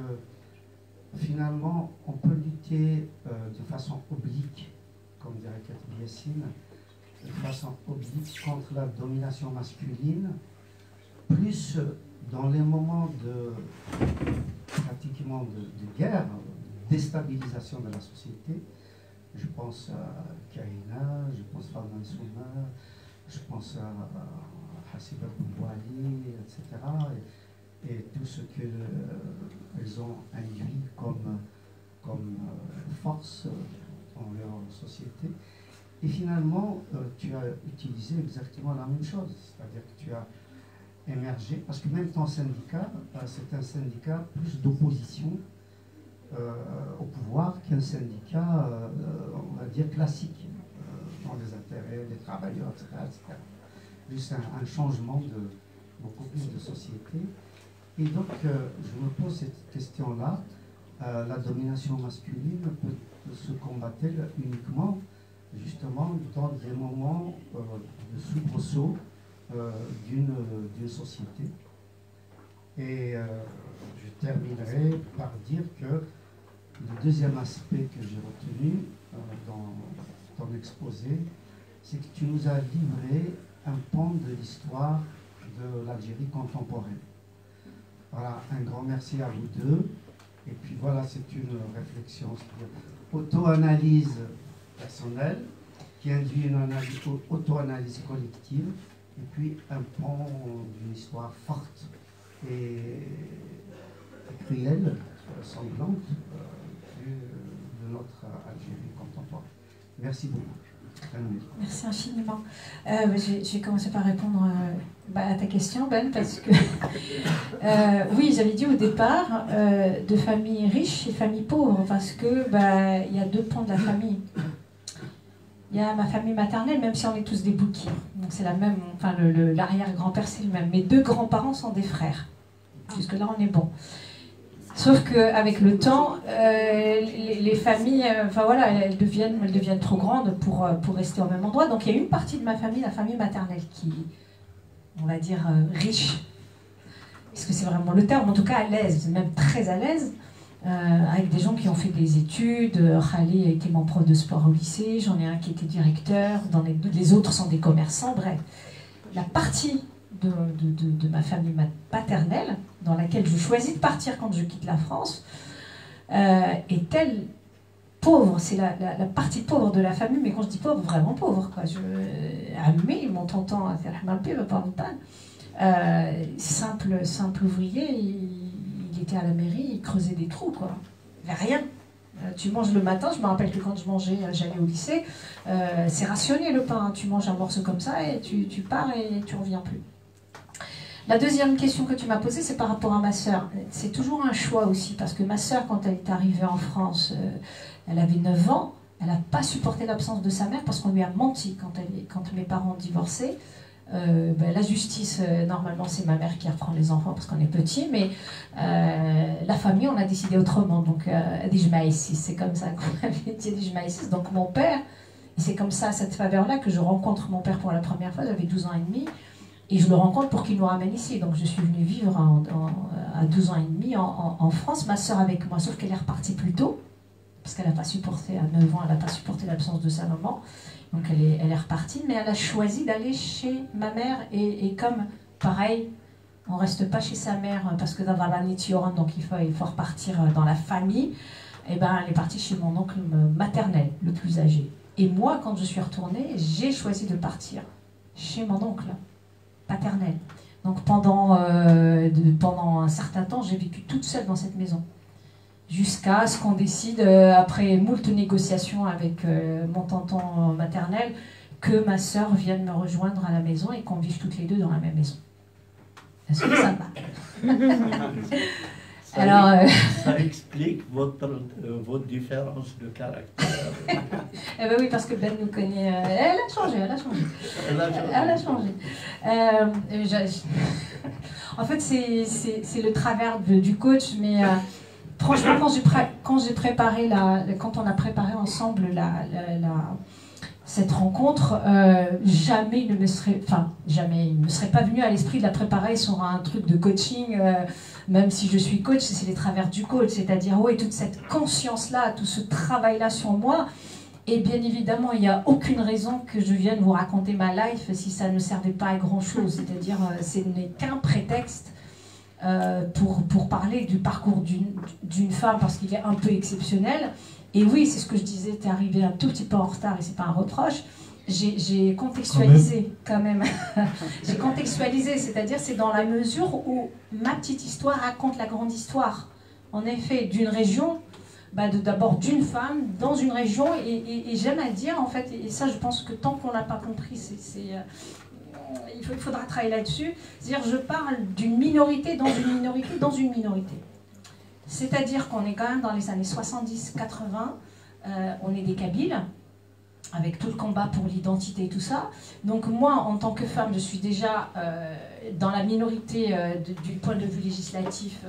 finalement, on peut lutter de façon oblique, comme dirait Cathy Yassine, de façon oblique contre la domination masculine, plus dans les moments pratiquement de guerre, de déstabilisation de la société. Je pense à Karina, je pense à Mansouma, je pense à Hassiba Bouali, etc. Et tout ce qu'elles ont induit comme force dans leur société. Et finalement, tu as utilisé exactement la même chose, c'est-à-dire que tu as émergé, parce que même ton syndicat, c'est un syndicat plus d'opposition au pouvoir qu'un syndicat, on va dire, classique, dans les intérêts des travailleurs, etc. etc. Juste un changement de beaucoup plus de société. Et donc, je me pose cette question-là. La domination masculine peut se combattre uniquement, justement, dans des moments de soubresaut d'une société. Et je terminerai par dire que le deuxième aspect que j'ai retenu dans ton exposé, c'est que tu nous as livré un pan de l'histoire de l'Algérie contemporaine. Voilà, un grand merci à vous deux. Et puis voilà, c'est une réflexion, c'est-à-dire auto-analyse personnelle qui induit une auto-analyse collective, et puis un pan d'une histoire forte et cruelle, sanglante de notre Algérie contemporaine. Merci beaucoup. Merci infiniment. J'ai commencé par répondre à ta question, Ben, parce que oui, j'avais dit au départ de famille riche et famille pauvre, parce que il y a deux pans de la famille. Il y a ma famille maternelle, même si on est tous des boukirs. Donc c'est la même, enfin l'arrière-grand-père c'est le même. Mes deux grands-parents sont des frères. Jusque-là on est bon. Sauf qu'avec le temps, les familles, elles deviennent trop grandes pour rester au même endroit. Donc il y a une partie de ma famille, la famille maternelle, qui, on va dire, riche. Est-ce que c'est vraiment le terme? En tout cas à l'aise, même très à l'aise, avec des gens qui ont fait des études. Khalid a été mon prof de sport au lycée, j'en ai un qui était directeur, les autres sont des commerçants, bref. La partie de ma famille paternelle, dans laquelle je choisis de partir quand je quitte la France, est-elle pauvre? C'est la partie pauvre de la famille, mais quand je dis pauvre, vraiment pauvre, quoi. Amé, mon tonton, simple ouvrier, il était à la mairie, il creusait des trous, quoi. Il n'y avait rien. Tu manges le matin, je me rappelle que quand j'allais au lycée, c'est rationné le pain, tu manges un morceau comme ça et tu pars et tu reviens plus. La deuxième question que tu m'as posée, c'est par rapport à ma sœur. C'est toujours un choix aussi, parce que ma sœur, quand elle est arrivée en France, elle avait 9 ans, elle n'a pas supporté l'absence de sa mère parce qu'on lui a menti quand mes parents ont divorcé. La justice, normalement, c'est ma mère qui reprend les enfants parce qu'on est petits, mais la famille, on a décidé autrement. Donc, c'est comme ça qu'on avait dit, donc mon père, et c'est comme ça, à cette faveur-là, que je rencontre mon père pour la première fois, j'avais 12 ans et demi. Et je le rencontre pour qu'il nous ramène ici. Donc je suis venue vivre à 12 ans et demi en France, ma soeur avec moi, sauf qu'elle est repartie plus tôt, parce qu'elle n'a pas supporté, à 9 ans, elle n'a pas supporté l'absence de sa maman. Donc elle est repartie, mais elle a choisi d'aller chez ma mère. Et comme, pareil, on ne reste pas chez sa mère, parce que d'avoir la nitioran, donc il faut repartir dans la famille, et ben elle est partie chez mon oncle maternel, le plus âgé. Et moi, quand je suis retournée, j'ai choisi de partir chez mon oncle paternel. Donc pendant un certain temps, j'ai vécu toute seule dans cette maison. Jusqu'à ce qu'on décide, après moult négociations avec mon tonton maternel, que ma sœur vienne me rejoindre à la maison et qu'on vive toutes les deux dans la même maison. Est-ce que ça va? Alors, ça explique votre différence de caractère. Eh ben oui, parce que Ben nous connaît. Elle a changé. En fait, c'est le travers du coach, mais franchement, quand on a préparé ensemble cette rencontre, jamais il ne me serait pas venu à l'esprit de la préparer sur un truc de coaching. Même si je suis coach, c'est les travers du coach, c'est-à-dire toute cette conscience-là, tout ce travail-là sur moi, Et bien évidemment, il n'y a aucune raison que je vienne vous raconter ma life si ça ne servait pas à grand-chose. C'est-à-dire, ce n'est qu'un prétexte pour parler du parcours d'une femme, parce qu'il est un peu exceptionnel. Et oui, c'est ce que je disais, tu es arrivé un tout petit peu en retard, et ce n'est pas un reproche. J'ai contextualisé quand même. J'ai contextualisé, c'est-à-dire c'est dans la mesure où ma petite histoire raconte la grande histoire. En effet, d'une région, d'abord d'une femme dans une région, et j'aime à dire en fait, et ça je pense que tant qu'on n'a pas compris, il faudra travailler là-dessus. C'est-à-dire je parle d'une minorité dans une minorité dans une minorité. C'est-à-dire qu'on est quand même dans les années 70-80, on est des Kabyles, avec tout le combat pour l'identité et tout ça. Donc moi, en tant que femme, je suis déjà dans la minorité du point de vue législatif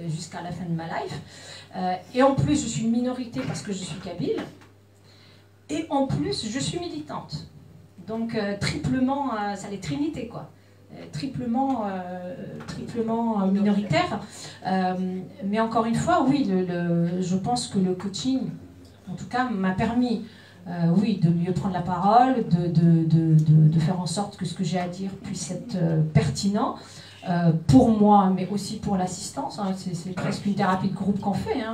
jusqu'à la fin de ma life. Et en plus, je suis une minorité parce que je suis kabyle. Et en plus, je suis militante. Donc triplement, ça les trinités quoi. Triplement minoritaire. Mais encore une fois, oui, je pense que le coaching, en tout cas, m'a permis oui, de mieux prendre la parole, de faire en sorte que ce que j'ai à dire puisse être pertinent pour moi, mais aussi pour l'assistance. Hein. C'est presque une thérapie de groupe qu'on fait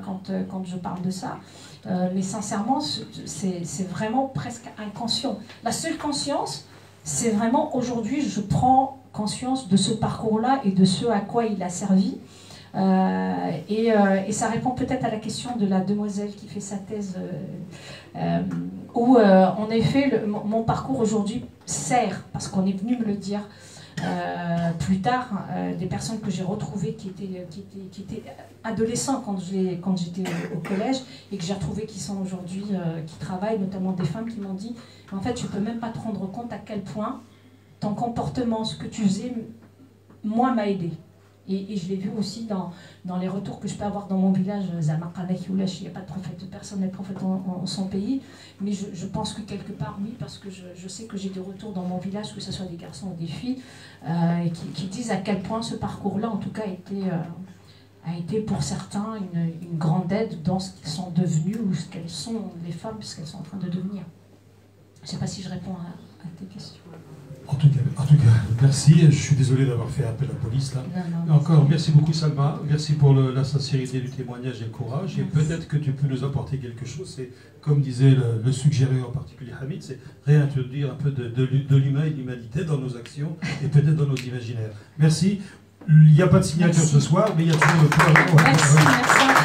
quand je parle de ça. Mais sincèrement, c'est vraiment presque inconscient. La seule conscience, c'est vraiment aujourd'hui, je prends conscience de ce parcours-là et de ce à quoi il a servi. Et ça répond peut-être à la question de la demoiselle qui fait sa thèse, où en effet mon parcours aujourd'hui sert, parce qu'on est venu me le dire plus tard, des personnes que j'ai retrouvées qui étaient adolescents quand j'étais au collège, et que j'ai retrouvées qui sont aujourd'hui, qui travaillent, notamment des femmes qui m'ont dit en fait tu peux même pas te rendre compte à quel point ton comportement, ce que tu faisais, moi m'a aidé. Et je l'ai vu aussi dans les retours que je peux avoir dans mon village, il n'y a pas de prophète, personne n'est prophète en son pays, mais je pense que quelque part, oui, parce que je sais que j'ai des retours dans mon village, que ce soit des garçons ou des filles, qui disent à quel point ce parcours-là, en tout cas, a été pour certains une grande aide dans ce qu'ils sont devenus, ou ce qu'elles sont, les femmes, ce qu'elles sont en train de devenir. Je ne sais pas si je réponds à tes questions. En tout cas, merci. Je suis désolé d'avoir fait appel à la police là. Non. Encore, merci beaucoup Salma. Merci pour la sincérité du témoignage et le courage. Et peut-être que tu peux nous apporter quelque chose. C'est, comme disait le suggéré en particulier Hamid, c'est réintroduire un peu de l'humain et de l'humanité dans nos actions et peut-être dans nos imaginaires. Merci. Il n'y a pas de signature ce soir, mais il y a toujours le point. Merci.